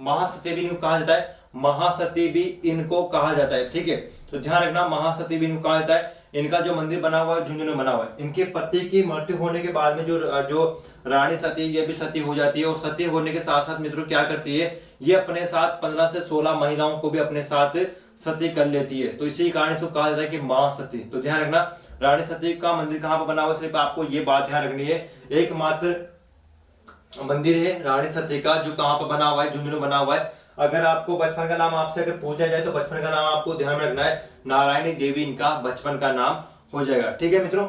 महासती भी इनको कहा जाता है, महासती भी इनको कहा जाता है। ठीक है, तो ध्यान रखना, महासती भी इनको कहा जाता है। इनका जो मंदिर बना हुआ है झुंझुनू बना हुआ है। इनके पति की मृत्यु होने के बाद में जो रानी सती, ये भी सती हो जाती है। और सती होने के साथ साथ मित्रों क्या करती है, ये अपने साथ 15 से 16 महिलाओं को भी अपने साथ सती कर लेती है। तो इसी कारण इसको कहा जाता है कि महासती। तो ध्यान रखना, रानी सती का मंदिर कहां पर बना हुआ है, सिर्फ आपको ये बात ध्यान रखनी है। एकमात्र मंदिर है रानी सती का, जो कहाँ पर बना हुआ है, झुंझुनू बना हुआ है। अगर आपको बचपन का नाम आपसे अगर पूछा जाए तो बचपन का नाम आपको ध्यान में रखना है नारायणी देवी इनका बचपन का नाम हो जाएगा। ठीक है मित्रों,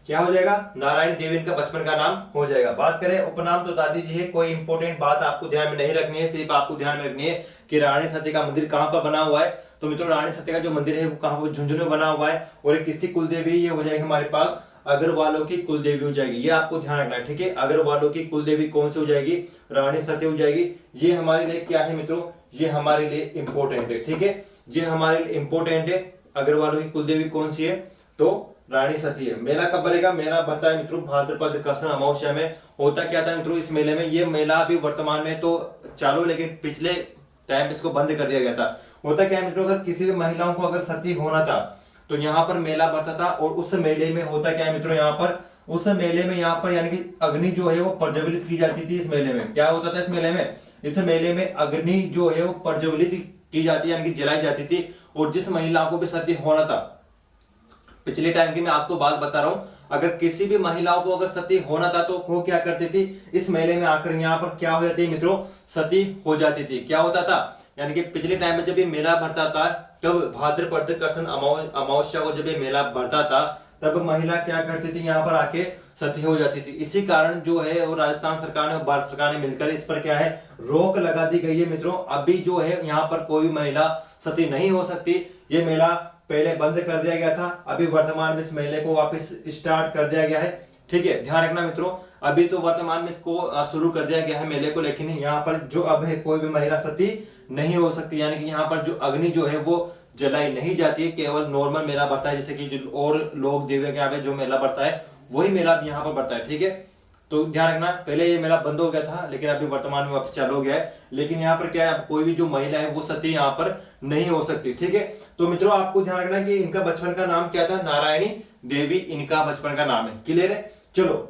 क्या हो जाएगा, नारायणी देवी इनका बचपन का नाम हो जाएगा। बात करें उपनाम तो दादी जी है, कोई इंपॉर्टेंट बात आपको ध्यान में नहीं रखनी है, सिर्फ आपको ध्यान में रखनी है कि रानी सती का मंदिर कहाँ पर बना हुआ है। तो मित्रों रानी सती का जो मंदिर है वो कहाँ पर, झुंझुनू बना हुआ है। और ये किसकी कुलदेवी, ये हो जाएगी हमारे पास अग्रवालों की कुलदेवी हो जाएगी, ये आपको ध्यान रखना है। ठीक है, अग्रवालों की कुलदेवी कौन सी हो जाएगी, रानी सती हो जाएगी। ये हमारे लिए क्या है मित्रों, ये हमारे लिए इंपॉर्टेंट है। ठीक है, ये हमारे लिए इंपॉर्टेंट है। अग्रवालों की कुलदेवी कौन सी है, तो रानी सती है। मेला कब भरेगा, मेला भरता है मित्रों भाद्रपद कृष्ण अमावस्या में। होता क्या था मित्रों इस मेले में, ये मेला अभी वर्तमान में तो चालू, लेकिन पिछले टाइम इसको बंद कर दिया गया था। होता क्या है मित्रों, अगर किसी भी महिलाओं को अगर सती होना था तो यहाँ पर मेला भरता था। और उस मेले में होता क्या है मित्रों, यहाँ पर उस मेले में यहाँ पर यानी कि अग्नि जो है वो प्रज्वलित की जाती थी। इस मेले में क्या होता था, इस मेले में अग्नि जो है वो प्रज्वलित की जाती है, यानी कि जलाई जाती थी। और जिस महिला को भी सती होना था, पिछले टाइम की मैं आपको बात बता रहा हूं, अगर किसी भी महिलाओं को अगर सती होना था तो वो क्या करती थी, इस मेले में आकर यहाँ पर क्या हो जाती है मित्रों, सती हो जाती थी। क्या होता था, यानी कि पिछले टाइम में जब ये मेला भरता था, तब भाद्रपद कृष्ण अमावस्या को जब ये मेला भरता था, तब महिला क्या करती थी, यहाँ पर आके सती हो जाती थी। इसी कारण जो है वो राजस्थान सरकार ने और भारत सरकार ने मिलकर इस पर क्या है, रोक लगा दी गई है मित्रों। अभी जो है यहाँ पर कोई भी महिला सती नहीं हो सकती। ये मेला पहले बंद कर दिया गया था, अभी वर्तमान में इस मेले को वापस स्टार्ट कर दिया गया है। ठीक है, ध्यान रखना मित्रों, अभी तो वर्तमान में इसको शुरू कर दिया गया है मेले को, लेकिन यहाँ पर जो अब है कोई भी महिला सती नहीं हो सकती। यानी कि यहाँ पर जो अग्नि जो है वो जलाई नहीं जाती है, केवल नॉर्मल मेला बढ़ता है, जैसे कि जो और लोग देवी के यहाँ पे जो मेला बढ़ता है वही मेला यहाँ पर बढ़ता है। ठीक है, तो ध्यान रखना, पहले ये मेला बंद हो गया था लेकिन अभी वर्तमान में वापस चालू हो गया है। लेकिन यहाँ पर क्या है, कोई भी जो महिला है वो सती यहाँ पर नहीं हो सकती। ठीक है, तो मित्रों आपको ध्यान रखना कि इनका बचपन का नाम क्या था, नारायणी देवी इनका बचपन का नाम है। क्लियर है, चलो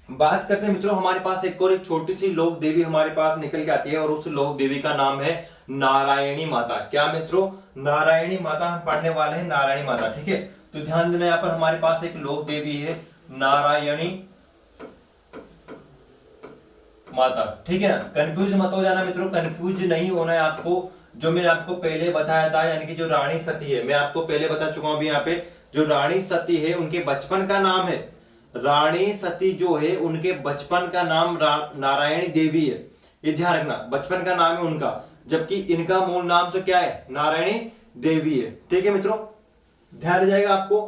बात करते हैं मित्रों, हमारे पास एक और एक छोटी सी लोक देवी हमारे पास निकल के आती है, और उस लोक देवी का नाम है नारायणी माता। क्या मित्रों, नारायणी माता हम पढ़ने वाले हैं, नारायणी माता। ठीक है, तो ध्यान देना, यहाँ पर हमारे पास एक लोक देवी है नारायणी माता। ठीक है ना, कंफ्यूज मत हो जाना मित्रों, कंफ्यूज नहीं होना है आपको। जो मैंने आपको पहले बताया था, यानी कि जो रानी सती है, मैं आपको पहले बता चुका हूं। अभी यहाँ पे जो रानी सती है उनके बचपन का नाम है, रानी सती जो है उनके बचपन का नाम नारायणी देवी है। ये ध्यान रखना, बचपन का नाम है उनका, जबकि इनका मूल नाम तो क्या है, नारायणी देवी है। ठीक है मित्रों, ध्यान जाएगा आपको।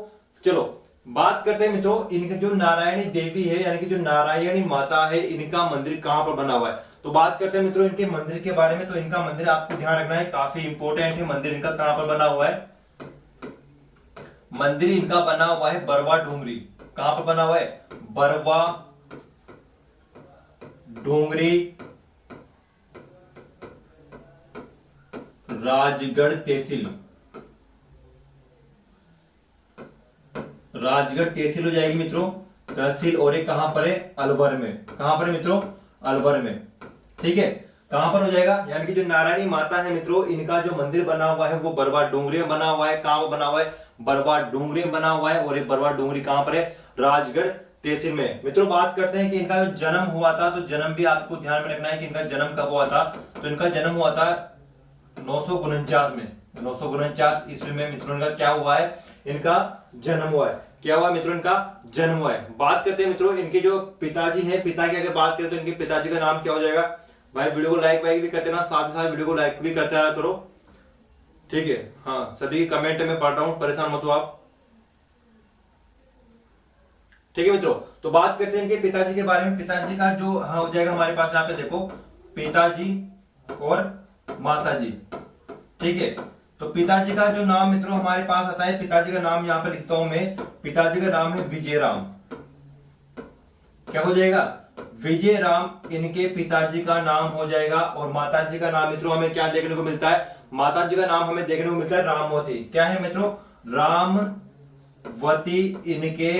चलो बात करते हैं मित्रों, इनका जो नारायणी देवी है यानी कि जो नारायणी माता है, इनका मंदिर कहां पर बना हुआ है। तो बात करते हैं मित्रों इनके मंदिर के बारे में। तो इनका मंदिर आपको ध्यान रखना है, काफी इंपॉर्टेंट है। मंदिर इनका कहां पर बना हुआ है, मंदिर इनका बना हुआ है बरवा डूंगरी। कहां पर बना हुआ है, बरवा डूंगरी, राजगढ़ तहसील, राजगढ़ तहसील हो जाएगी मित्रों, तहसील। और ये कहां पर है, अलवर में। कहां पर है मित्रों, अलवर में। ठीक है, कहां पर हो जाएगा, यानी कि जो नारायणी माता है मित्रों, इनका जो मंदिर बना हुआ है वो बरवा डूंगरी में बना हुआ है। कहां बना हुआ है, बरवा डूंगरी में बना हुआ है। और ये बरवा डूंगरी कहां पर है, राजगढ़ तहसील में। मित्रों बात करते हैं कि इनका जो जन्म हुआ था, तो जन्म भी आपको ध्यान में रखना है कि इनका जन्म कब हुआ था। तो इनका जन्म हुआ था 949 में, 949 ईस्वी में मित्रों इनका क्या हुआ है, इनका जन्म हुआ है। क्या हुआ मित्रों, इनका जन्म हुआ है। बात करते हैं मित्रों इनके जो पिताजी है, पिता की अगर बात करें तो इनके पिताजी का नाम क्या हो जाएगा। भाई वीडियो को लाइक भी करते ना, साथ ही साथ वीडियो को लाइक भी करते रहा करो। ठीक है, हाँ सभी कमेंट में पढ़ रहा हूं, परेशान मत हो आप। ठीक है मित्रों, तो बात करते हैं इनके पिताजी के बारे में। पिताजी का जो हाँ हो जाएगा हमारे पास, यहाँ पे देखो पिताजी और माताजी। ठीक है, तो पिताजी का जो नाम मित्रों हमारे पास आता है, पिताजी का नाम यहाँ पे लिखता हूं मैं, पिताजी का नाम है विजयराम। क्या हो जाएगा, विजयराम इनके पिताजी का नाम हो जाएगा। और माताजी का नाम मित्रों हमें क्या देखने को मिलता है, माताजी का नाम हमें देखने को मिलता है रामवती। क्या है मित्रों, रामवती इनके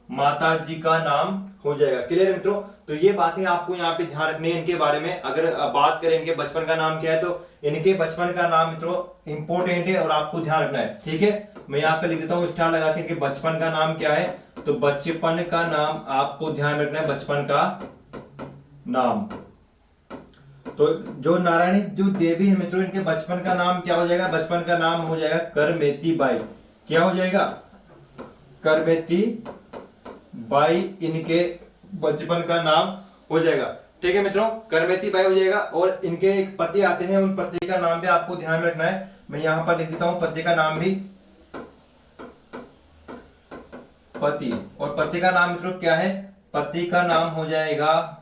माताजी का नाम हो जाएगा। क्लियर है मित्रों, तो ये बातें आपको यहाँ पे ध्यान रखनी है इनके बारे में। अगर बात करें इनके बचपन का नाम क्या है, तो इनके बचपन का नाम मित्रों इंपॉर्टेंट है और आपको ध्यान रखना है। ठीक है, मैं यहाँ पे लिख देता हूँ स्टार लगा के, इनके बचपन का नाम क्या है। तो बचपन का नाम आपको ध्यान रखना है, बचपन का नाम। तो जो नारायणी जो देवी है मित्रों, इनके बचपन का नाम क्या हो जाएगा? बचपन का नाम हो जाएगा करमेती बाई। क्या हो जाएगा? करमेती बाई इनके बचपन का नाम हो जाएगा। ठीक है मित्रों, करमेती बाई हो जाएगा। और इनके एक पति आते हैं, उन पति का नाम भी आपको ध्यान रखना है। मैं यहां पर लिख देता हूं पति का नाम भी, पति। और पति का नाम मित्रों क्या है? पति का नाम हो जाएगा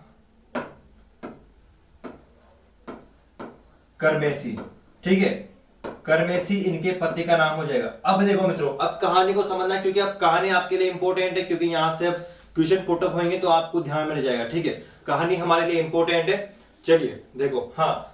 करमेसी। ठीक है, करमेसी इनके पति का नाम हो जाएगा। अब देखो मित्रों, अब कहानी को समझना है, क्योंकि अब कहानी आपके लिए इंपॉर्टेंट है, क्योंकि यहां से अब क्वेश्चन पुट अप होंगे तो आपको ध्यान में रह जाएगा। ठीक है, कहानी हमारे लिए इंपॉर्टेंट है। चलिए देखो, हाँ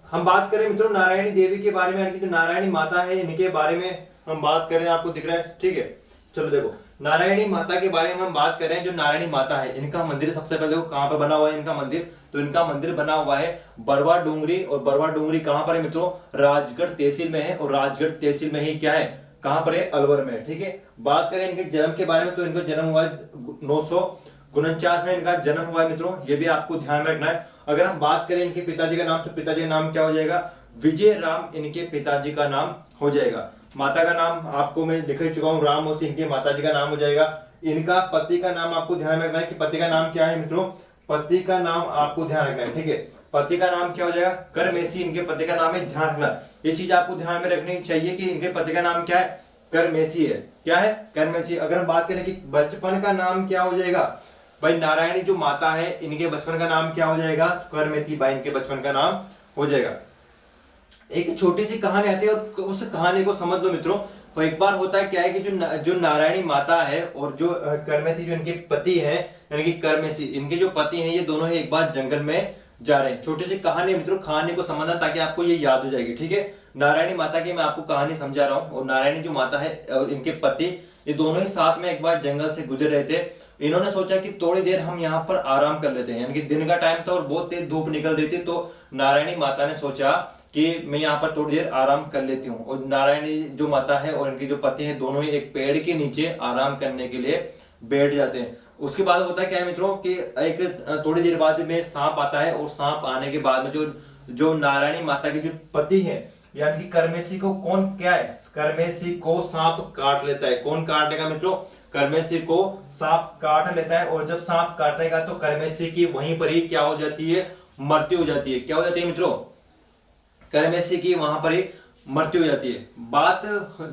हम बात करें मित्रों नारायणी देवी के बारे में, यानी कि जो नारायणी माता है इनके बारे में हम बात करें, आपको दिख रहा है। ठीक है, चलो देखो नारायणी माता के बारे में हम बात कर रहे हैं। जो नारायणी माता है, इनका मंदिर सबसे पहले देखो कहां पर बना हुआ है इनका मंदिर। तो इनका मंदिर बना हुआ है बरवा डूंगरी। और बरवा डूंगरी कहां पर है मित्रों? राजगढ़ तहसील में है। और राजगढ़ तहसील में ही क्या है, कहां पर है? अलवर में। ठीक है, बात करें इनके जन्म के बारे में, तो इनका जन्म हुआ है 949 में इनका जन्म हुआ है मित्रों, ये भी आपको ध्यान में रखना है। अगर हम बात करें इनके पिताजी का नाम, तो पिताजी का नाम क्या हो जाएगा? विजय राम इनके पिताजी का नाम हो जाएगा। माता का नाम आपको मैं दिखा चुका हूं, राम होती इनके माताजी का नाम हो जाएगा। इनका पति का नाम आपको ध्यान रखना है कि पति का नाम क्या है मित्रों? पति का नाम आपको ध्यान रखना है। ठीक है, पति का नाम क्या हो जाएगा? करमेसी इनके पति का नाम है। ध्यान रखना, ये चीज आपको ध्यान में रखनी चाहिए कि इनके पति का नाम क्या है? करमेसी है। क्या है? करमेसी। अगर हम बात करें कि बचपन का नाम क्या हो जाएगा, भाई नारायणी जो माता है इनके बचपन का नाम क्या हो जाएगा? करमेती बाई इनके बचपन का नाम हो जाएगा। एक छोटी सी कहानी आती है और उस कहानी को समझ लो मित्रों। तो एक बार होता है क्या है कि जो नारायणी माता है और जो करमेती जो इनके पति हैं, यानी कि करमेसी इनके जो पति हैं, ये दोनों ही एक बार जंगल में जा रहे हैं। छोटी सी कहानी मित्रों, कहानी को समझना ताकि आपको ये याद हो जाएगी। ठीक है, नारायणी माता की मैं आपको कहानी समझा रहा हूँ। और नारायणी जो माता है और इनके पति, ये दोनों ही साथ में एक बार जंगल से गुजर रहे थे। इन्होंने सोचा कि थोड़ी देर हम यहाँ पर आराम कर लेते हैं, यानी कि दिन का टाइम था और बहुत तेज धूप निकल रही थी। तो नारायणी माता ने सोचा कि मैं यहाँ पर थोड़ी देर आराम कर लेती हूँ। और नारायणी जो माता है और इनके जो पति है, दोनों ही एक पेड़ के नीचे आराम करने के लिए बैठ जाते हैं। उसके बाद होता है क्या है मित्रों कि एक थोड़ी देर बाद में सांप आता है। और सांप आने के बाद में जो नारायणी माता के जो पति है, यानी कि करमेसी को कौन क्या है? करमेसी को सांप काट लेता है। कौन काट लेगा मित्रों? करमेसी को सांप काट लेता है। और जब सांप काटेगा तो करमेसी की वहीं पर ही क्या हो जाती है? मृत्यु हो जाती है। क्या हो जाती है मित्रों? करमेसी की वहां पर ही मृत्यु हो जाती है। बात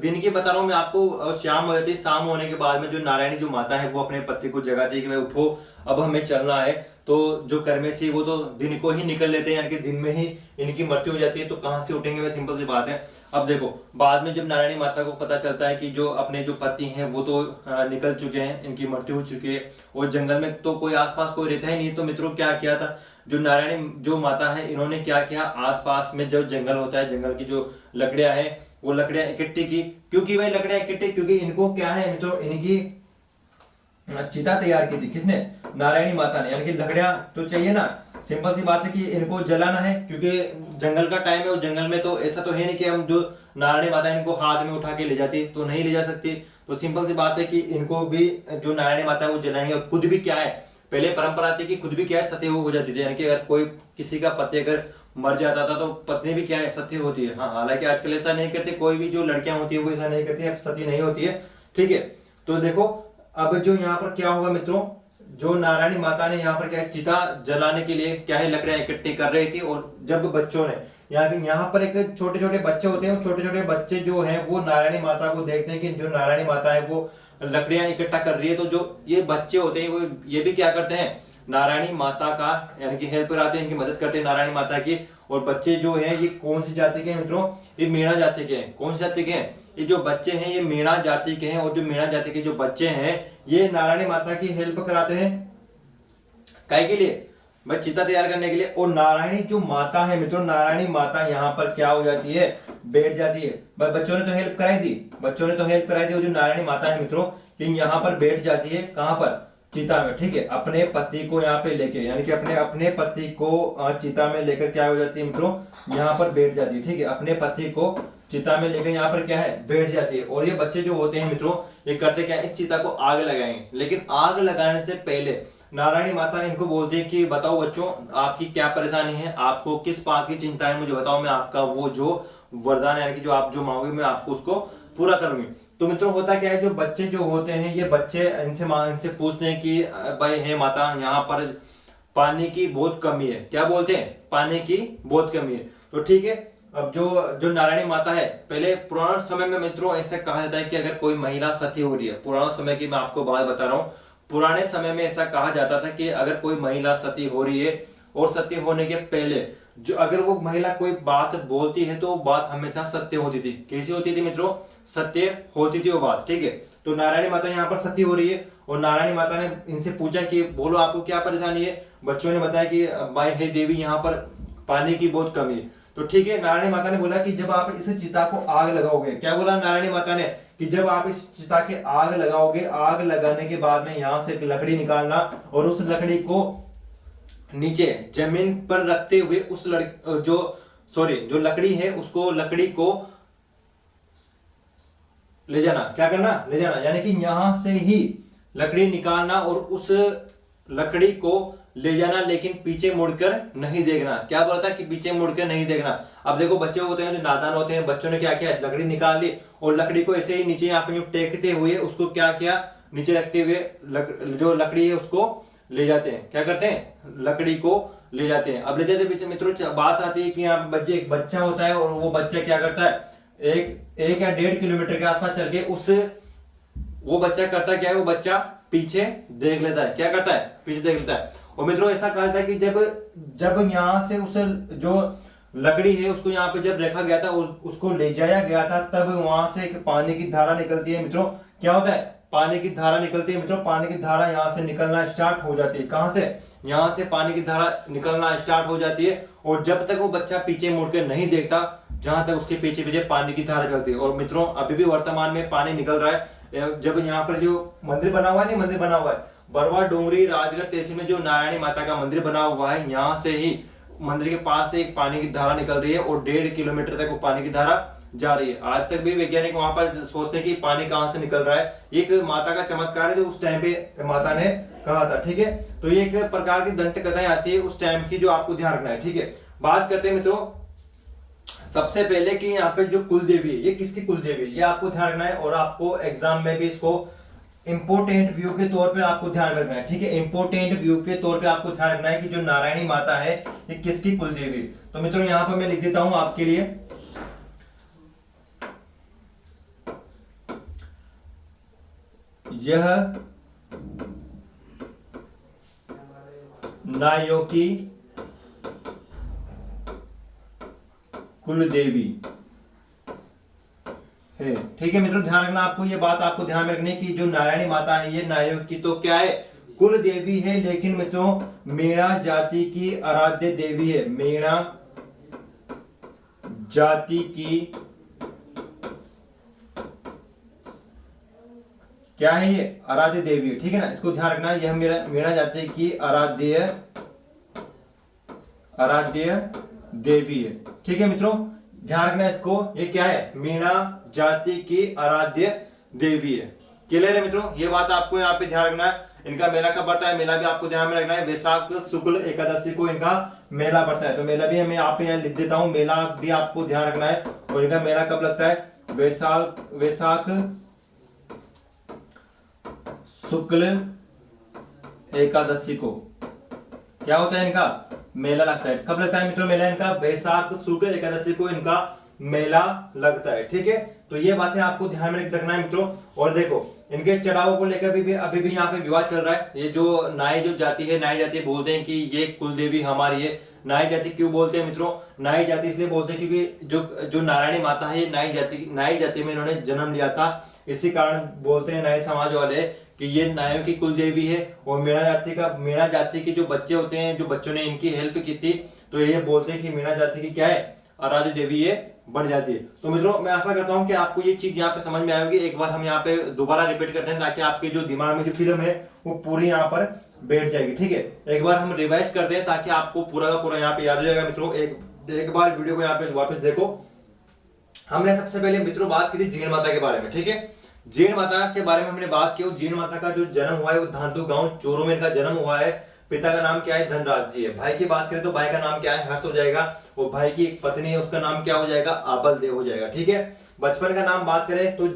दिन की बता रहा हूं मैं आपको। शाम हो जाती है। शाम होने के बाद में जो नारायणी जो माता है वो अपने पति को जगाती है कि भाई उठो, अब हमें चलना है। तो जो करमेसी वो तो दिन को ही निकल लेते हैं, यानी कि दिन में ही इनकी मृत्यु हो जाती है। तो कहां से उठेंगे? वह सिंपल सी बात है। अब देखो, बाद में जब नारायणी माता को पता चलता है कि जो अपने जो पति हैं वो तो निकल चुके हैं, इनकी मृत्यु हो चुकी है और जंगल में तो कोई आसपास कोई रहता ही नहीं, तो मित्रों क्या किया था जो नारायणी जो माता है इन्होंने क्या किया? आसपास में जो जंगल होता है, जंगल की जो लकड़ियां हैं वो लकड़ियां इकट्ठी की। क्योंकि भाई लकड़ियां इकट्ठी, क्योंकि इनको क्या है मित्रों, इनकी चिता तैयार की थी। किसने? नारायणी माता ने। यानी कि लकड़ियां तो चाहिए ना, सिंपल सी बात है कि इनको जलाना है, क्योंकि जंगल का टाइम है और जंगल में तो ऐसा तो है नहीं कि हम जो नारायणी माता इनको हाथ में उठा के ले जाती, तो नहीं ले जा सकती। तो सिंपल सी बात है कि इनको भी जो नारायणी माता है वो जलाएंगे। और खुद भी क्या है, पहले परंपरा थी कि खुद भी क्या है? सती हो जाती थी। यानी कि अगर कोई किसी का पति अगर मर जाता था तो पत्नी भी क्या है? सती होती है। हाँ, हालांकि आजकल ऐसा नहीं करते, कोई भी जो लड़कियां होती है वो ऐसा नहीं करती, अब सती नहीं होती है। ठीक है, तो देखो अब जो यहाँ पर क्या होगा मित्रों, जो नारायणी माता ने यहाँ पर क्या है? चिता जलाने के लिए क्या है? लकड़ियां इकट्ठी कर रही थी। और जब बच्चों ने यहाँ पर एक छोटे छोटे बच्चे होते हैं, छोटे छोटे बच्चे जो हैं वो नारायणी माता को देखते हैं कि जो नारायणी माता है वो लकड़ियां इकट्ठा कर रही है। तो जो ये बच्चे होते हैं वो ये भी क्या करते हैं? नारायणी माता का यानी कि हेल्प कराते हैं, इनकी मदद करते हैं नारायणी माता की। और बच्चे जो हैं ये कौन सी जाति के हैं मित्रों? ये मीणा जाति के हैं। कौन सी जाति के हैं? ये जो बच्चे हैं ये मीणा जाति के हैं। और जो मीणा जाति के जो बच्चे हैं ये नारायणी माता की हेल्प कराते हैं। काय के लिए? भाई चिता तैयार करने के लिए। और नारायणी जो माता है मित्रों, नारायणी माता यहाँ पर क्या हो जाती है? बैठ जाती है। भाई बच्चों ने तो हेल्प कराई दी, बच्चों ने तो हेल्प कराई दी। और जो नारायणी माता है मित्रों ये यहाँ पर बैठ जाती है। कहां पर? चिता में। ठीक है, अपने पति को यहाँ पे लेके, यानी कि अपने पति को चिता में लेकर क्या हो जाती है मित्रों? यहाँ पर बैठ जाती है। ठीक है, अपने पति को चिता में लेकर यहाँ पर क्या है बैठ जाती है। और ये बच्चे जो होते हैं मित्रों, ये करते क्या है, इस चिता को आग लगाएंगे। लेकिन आग लगाने से पहले नारायणी माता इनको बोलती है कि बताओ बच्चों आपकी क्या परेशानी है, आपको किस बात की चिंता है, मुझे बताओ, मैं आपका वो जो वरदान है कि जो आप जो मांगोगे मैं आपको उसको पूरा करूंगी। तो मित्रों होता क्या है, जो बच्चे जो होते हैं ये बच्चे इनसे पूछते हैं कि भाई हे माता यहाँ पर पानी की बहुत कमी है। क्या बोलते हैं, पानी की बहुत कमी है। तो ठीक है, अब जो नारायणी माता है, पहले पुराने समय में मित्रों ऐसा कहा जाता है कि अगर कोई महिला सती हो रही है, पुराने समय की मैं आपको बात बता रहा हूँ, पुराने समय में ऐसा कहा जाता था कि अगर कोई महिला सती हो रही है और सती होने के पहले जो अगर वो महिला कोई बात बोलती है तो वो बात हमेशा सत्य होती थी। कैसी होती थी मित्रों, सत्य होती थी वो बात। ठीक है, तो नारायणी माता यहाँ पर सती हो रही है और नारायणी माता ने इनसे पूछा कि बोलो आपको क्या परेशानी है। बच्चों ने बताया कि भाई हे देवी यहाँ पर पानी की बहुत कमी है। तो ठीक है, नारायणी माता ने बोला कि जब आप इस चिता को आग लगाओगे, क्या बोला नारायणी माता ने कि जब आप इस चिता के आग लगाओगे, आग लगाने के बाद में यहाँ से एक लकड़ी निकालना और उस लकड़ी को नीचे जमीन पर रखते हुए उस जो लकड़ी है उसको लकड़ी को ले जाना। क्या करना, ले जाना, यानी कि यहां से ही लकड़ी निकालना और उस लकड़ी को ले जाना, लेकिन पीछे मुड़कर नहीं देखना। क्या बोलता है कि पीछे मुड़कर नहीं देखना। अब देखो बच्चे होते हैं जो नादान होते हैं, बच्चों ने क्या किया, लकड़ी निकाल ली और लकड़ी को ऐसे ही नीचे यहाँ पे टेकते हुए उसको क्या किया, नीचे रखते हुए जो लकड़ी है उसको ले जाते हैं। क्या करते हैं, लकड़ी को ले जाते हैं। अब ले जाते मित्रों बात आती है कि यहाँ पे एक बच्चा होता है और वो बच्चा क्या करता है, एक या 1.5 किलोमीटर के आसपास चल के वो बच्चा करता क्या है, वो बच्चा पीछे देख लेता है। क्या करता है, पीछे देख लेता है। और मित्रों ऐसा कहा था कि जब यहाँ से उस जो लकड़ी है उसको यहाँ पे जब रखा गया था उसको ले जाया गया था, तब वहां से एक पानी की धारा निकलती है। मित्रों क्या होता है, पानी की धारा निकलती है। मित्रों पानी की धारा यहाँ से निकलना स्टार्ट हो जाती है। कहां से, यहाँ से पानी की धारा निकलना स्टार्ट हो जाती है। और जब तक वो बच्चा पीछे मुड़ के नहीं देखता, जहां तक उसके पीछे पीछे पानी की धारा चलती है। और मित्रों अभी भी वर्तमान में पानी निकल रहा है। जब यहाँ पर जो मंदिर बना हुआ है, नहीं मंदिर बना हुआ है बरवा डोंगरी राजगढ़ तहसील में जो नारायणी माता का मंदिर बना हुआ है, यहाँ से ही मंदिर के पास से एक पानी की धारा निकल रही है और 1.5 किलोमीटर तक वो पानी की धारा जा रही है। आज तक भी वैज्ञानिक वहां पर सोचते हैं कि पानी कहां से निकल रहा है। एक माता का चमत्कार है जो उस टाइम पे माता ने कहा था। ठीक है, तो ये एक प्रकार की दंत कथाएं आती है उस टाइम की, जो आपको ध्यान रखना है। ठीक है, बात करते हैं मित्रों सबसे पहले कि यहाँ पे जो कुल देवी है, ये किसकी कुल देवी है, ये आपको ध्यान रखना है। और आपको एग्जाम में भी इसको इंपोर्टेंट व्यू के तौर पे आपको ध्यान रखना है। ठीक है, इंपोर्टेंट व्यू के तौर पे आपको ध्यान रखना है कि जो नारायणी माता है ये किसकी कुल देवी। तो मित्रों यहाँ पर मैं लिख देता हूं आपके लिए, यह नाइयों की कुल देवी है। ठीक है मित्रों, ध्यान रखना आपको, ये बात आपको ध्यान में रखनी की जो नारायणी माता है ये नाइयों की तो क्या है, कुल देवी है। लेकिन मित्रों मीणा जाति की आराध्य देवी है। मीणा जाति की क्या है, ये आराध्य देवी है। ठीक है ना, इसको ध्यान रखना, यह मीणा जाति की आराध्य देवी है। ठीक है मित्रों, ध्यान रखना इसको, ये क्या है, मीणा जाति की आराध्य देवी है। क्लियर है मित्रों, ये बात आपको यहाँ पे ध्यान रखना है। इनका मेला कब पड़ता है, मेला भी आपको ध्यान में रखना है, वैशाख शुक्ल एकादशी को इनका मेला पड़ता है। तो मेला भी मैं आप यहाँ लिख देता हूँ, मेला भी आपको ध्यान रखना है। और इनका मेला कब लगता है, वैशाख शुक्ल एकादशी को क्या होता है, इनका मेला लगता है। कब लगता है मित्रों मेला इनका, वैशाख शुक्ल एकादशी को इनका मेला लगता है। ठीक है, तो ये बातें आपको ध्यान में रखना है मित्रों। और देखो इनके चढ़ावों को लेकर भी अभी भी यहाँ पे विवाद चल रहा है। ये जो नाई जो जाति है, नाई जाति बोलते हैं कि ये कुल देवी हमारी है। नाई जाति क्यों बोलते हैं मित्रों, नाई जाति इसलिए बोलते हैं क्योंकि जो नारायणी माता है नाई जाति में इन्होंने जन्म लिया था। इसी कारण बोलते हैं नाई समाज वाले कि ये नायों की कुल देवी है। और मीणा जाति के जो बच्चे होते हैं, जो बच्चों ने इनकी हेल्प की थी, तो ये बोलते हैं कि मीणा जाति की क्या है, आराध्य देवी ये बन जाती है। तो मित्रों मैं आशा करता हूं कि आपको ये चीज यहाँ पे समझ में आएगी। एक बार हम यहाँ पे दोबारा रिपीट करते हैं ताकि आपके जो दिमाग में जो फिल्म है वो पूरी यहाँ पर बैठ जाएगी। ठीक है, एक बार हम रिवाइज करते हैं ताकि आपको पूरा का पूरा यहाँ पे याद हो जाएगा। मित्रों एक बार वीडियो को यहाँ पे वापस देखो, हमने सबसे पहले मित्रों बात की थी जीण माता के बारे में, ठीक है। जीण माता के बारे में हमने बात की। जीण माता का जो जन्म हुआ है वो धांधु गांव चोरू में इनका जन्म हुआ है। पिता का नाम क्या है, धनराज जी है। भाई की बात करें तो भाई का नाम क्या है, हर्ष हो जाएगा। और भाई की एक पत्नी है, उसका नाम क्या हो जाएगा, आबल देव हो जाएगा, ठीक है। बचपन का नाम बात करें तो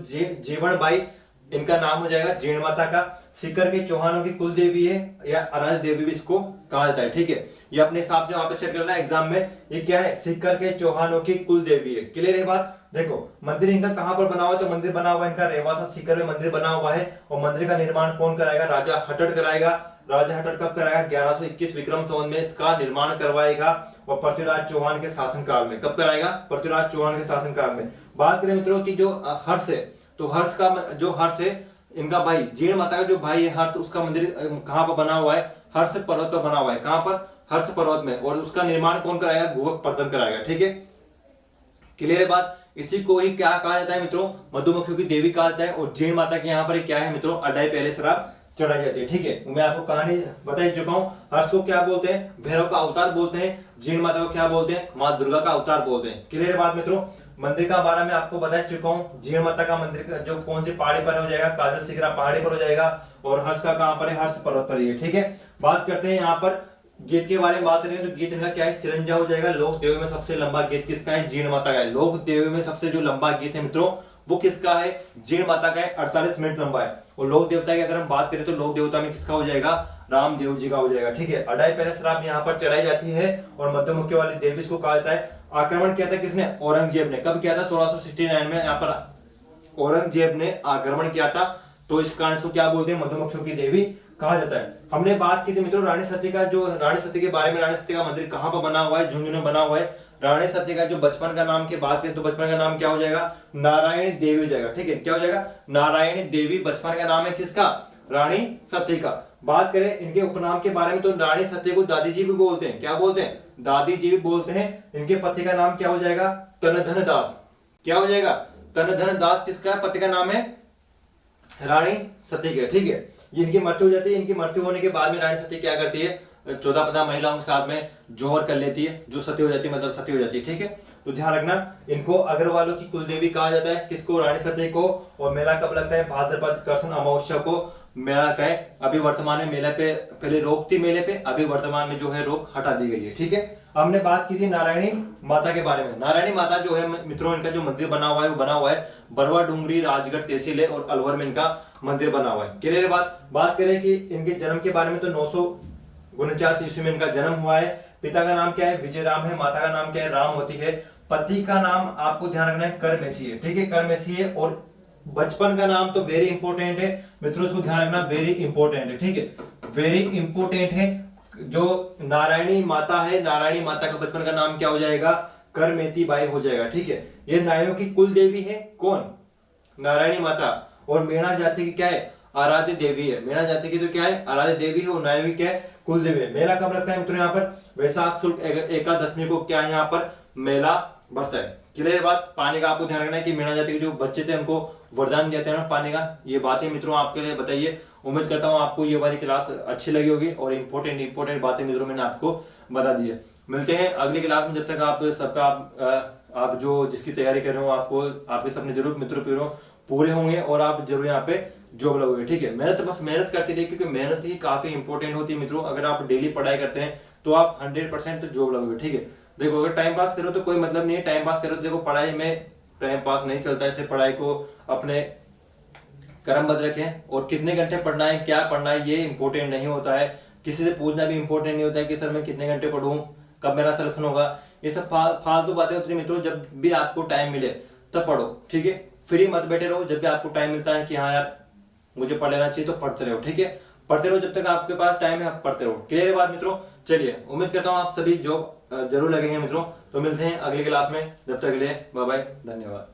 जीवन बाई इनका नाम हो जाएगा जीण माता का। सीकर के चौहानों की कुल देवी है या आराध्य देवी भी इसको कहा जाता है, ठीक है। ये अपने हिसाब से वहां पे सेट करना है एग्जाम में। ये क्या है, सीकर के चौहानों की कुल देवी है। क्लियर है बात। देखो मंदिर इनका कहां पर बना हुआ है, तो मंदिर बना हुआ है इनका रेवासा सीकर में मंदिर बना हुआ है। और मंदिर का निर्माण कौन कराएगा, राजा हटड़ कराएगा। राजा हटड़ कब कराएगा, 1121 विक्रम संवत में इसका निर्माण करवाएगा। और पृथ्वीराज चौहान के शासनकाल में, कब कराएगा, पृथ्वीराज चौहान के शासनकाल में। बात करें मित्रों की जो हर्ष है, तो हर्ष का जो हर्ष है इनका भाई, जीण माता का जो भाई है हर्ष, उसका मंदिर कहां पर बना हुआ है, हर्ष पर्वत पर बना हुआ है। कहां पर, हर्ष पर्वत में। और उसका निर्माण कौन कराएगा, गुहक पर्तन कराएगा, ठीक है। क्लियर है बात। इसी को ही क्या कहा जाता है मित्रों, मधुमक्खियों की देवी कहा जाता है। और जीण माता के यहाँ पर क्या है मित्रों, अड्डाई पहले शराब चढ़ाई जाती है, ठीक है। मैं आपको कहानी बता ही चुका हूँ। हर्ष को क्या बोलते हैं, भैरव का अवतार बोलते हैं। जीण माता को क्या बोलते हैं, माँ दुर्गा का अवतार बोलते हैं। क्लियर है बात मित्रों। मंदिर का बारे में आपको बता चुका हूँ। जीण माता का मंदिर का जो कौन सी पहाड़ी पर हो जाएगा, काजल सिकरा पहाड़ी पर हो जाएगा। और हर्ष का कहां पर है, हर्ष पर्वत पर ही है, ठीक है। बात करते हैं यहाँ पर गीत के बारे में। बात करें तो गीत इनका क्या है, चिरंजा हो जाएगा। लोक देवी में सबसे लंबा गीत किसका है, जीण माता का है। लोक देवी में सबसे जो लंबा गीत है मित्रों वो किसका है, जीण माता का है, 48 मिनट लंबा है। और लोक देवता की अगर हम बात करें तो लोक देवता में किसका हो जाएगा, रामदेव जी का हो जाएगा, ठीक है। अढ़ाई पहले शराब यहाँ पर चढ़ाई जाती है। और मध्यमुखी वाली देवी इसको कहा जाता है। आक्रमण किया था किसने, औरंगजेब ने। कब किया था, 1669 में यहाँ पर औरंगजेब ने आक्रमण किया था। तो इस कारण इसको क्या बोलते हैं, मधुमक्खियों की देवी कहा जाता है। हमने बात की थी मित्रों रानी सती का, जो रानी सती के बारे में। रानी सती का मंदिर कहां पर बना हुआ है, झुंझुनू में बना हुआ है। रानी सती का जो बचपन का नाम की बात करें तो बचपन का नाम क्या हो जाएगा, नारायणी देवी हो जाएगा, ठीक है। क्या हो जाएगा, नारायणी देवी बचपन का नाम है किसका, रानी सती का। बात करें इनके उपनाम के बारे में तो रानी सती को दादी जी भी बोलते हैं। क्या बोलते हैं, दादी जी भी बोलते हैं। इनके पति का नाम क्या हो जाएगा, तनधन दास। क्या हो जाएगा, तनधन दास किसका पति का नाम है, रानी सती के, ठीक है। ये इनकी मृत्यु हो जाती है। इनकी मृत्यु होने के बाद में रानी सती क्या करती है, 14-15 महिलाओं के साथ में जौहर कर लेती है, जो सती हो जाती है, मतलब सती हो जाती है, ठीक है। तो ध्यान रखना, इनको अग्रवालों की कुलदेवी कहा जाता है, किसको, रानी सती को। और मेला कब लगता है, भाद्रपद कृष्ण अमावस्या को मेला लगता है। अभी वर्तमान में मेले पे, पहले रोक थी मेले पे, अभी वर्तमान में जो है रोक हटा दी गई है, ठीक है। हमने बात की थी नारायणी माता के बारे में। नारायणी माता जो है मित्रों इनका जो मंदिर बना हुआ है वो बना हुआ है बरवा डूंगरी, राजगढ़, तहसील और अलवर में इनका मंदिर बना हुआ है। क्लियर बात करें कि इनके जन्म के बारे में तो 949 ईस्वी में इनका जन्म हुआ है। पिता का नाम क्या है, विजय राम है। माता का नाम क्या है, रामवती है। पति का नाम आपको ध्यान रखना है, करमेसी है, ठीक है, करमेसी है। और बचपन का नाम तो वेरी इंपॉर्टेंट है मित्रों, इसको ध्यान रखना, वेरी इंपॉर्टेंट है, ठीक है, वेरी इंपॉर्टेंट है। जो नारायणी माता है, नारायणी माता का बचपन का नाम क्या हो जाएगा, करमेती बाई हो जाएगा, ठीक है। ये नारियों की कुल देवी है, कौन, नारायणी माता। और मेणा जाति की क्या है, आराध्य देवी है। मेणा जाति की तो क्या है, आराध्य देवी है। और नारियों की क्या है, कुल देवी है। मेला कब लगता है मित्रों, यहाँ पर वैशाख शुक्ल एकादशमी को क्या है, यहाँ पर मेला बढ़ता है। क्लियर बात। पानी का आपको ध्यान रखना है कि मेणा जाति के जो बच्चे थे उनको वरदान दिया था ना पानी का। ये बातें मित्रों आपके लिए बताइए। उम्मीद करता हूँ आपको ये वाली क्लास अच्छी लगी होगी और इंपॉर्टेंट बातें मित्रों मैंने आपको बता दी है। मिलते हैं अगली क्लास में। जब तक आप सबका आप जो जिसकी तैयारी कर रहे हो, आपको आपके सपने जरूर मित्रों पूरे होंगे और आप जरूर यहाँ पे जॉब लगोगे, ठीक है। मेहनत, बस मेहनत करते रहिए, क्योंकि मेहनत ही काफी इंपॉर्टेंट होती है मित्रों। अगर आप डेली पढ़ाई करते हैं तो आप 100% जॉब लगोगे, ठीक है। देखो अगर टाइम पास करो तो कोई मतलब नहीं है, टाइम पास करो तो देखो पढ़ाई में टाइम पास नहीं चलता है। इसलिए पढ़ाई को अपने क्रमबद्ध रखें। और कितने घंटे पढ़ना है, क्या पढ़ना है, ये इंपॉर्टेंट नहीं होता है। किसी से पूछना भी इंपॉर्टेंट नहीं होता है कि सर मैं कितने घंटे पढ़ूं, कब मेरा सिलेक्शन होगा। ये सब फालतू बातें होती है मित्रों। जब भी आपको टाइम मिले तब पढ़ो, ठीक है। फ्री मत बैठे रहो। जब भी आपको टाइम मिलता है कि हाँ यार मुझे पढ़ लेना चाहिए तो पढ़ते रहो, ठीक है। पढ़ते रहो, जब तक आपके पास टाइम है आप पढ़ते रहो। क्लियर बात मित्रों। चलिए उम्मीद करता हूँ आप सभी जॉब जरूर लगेंगे मित्रों। तो मिलते हैं अगली क्लास में, जब तक के लिए बाय बाय, धन्यवाद।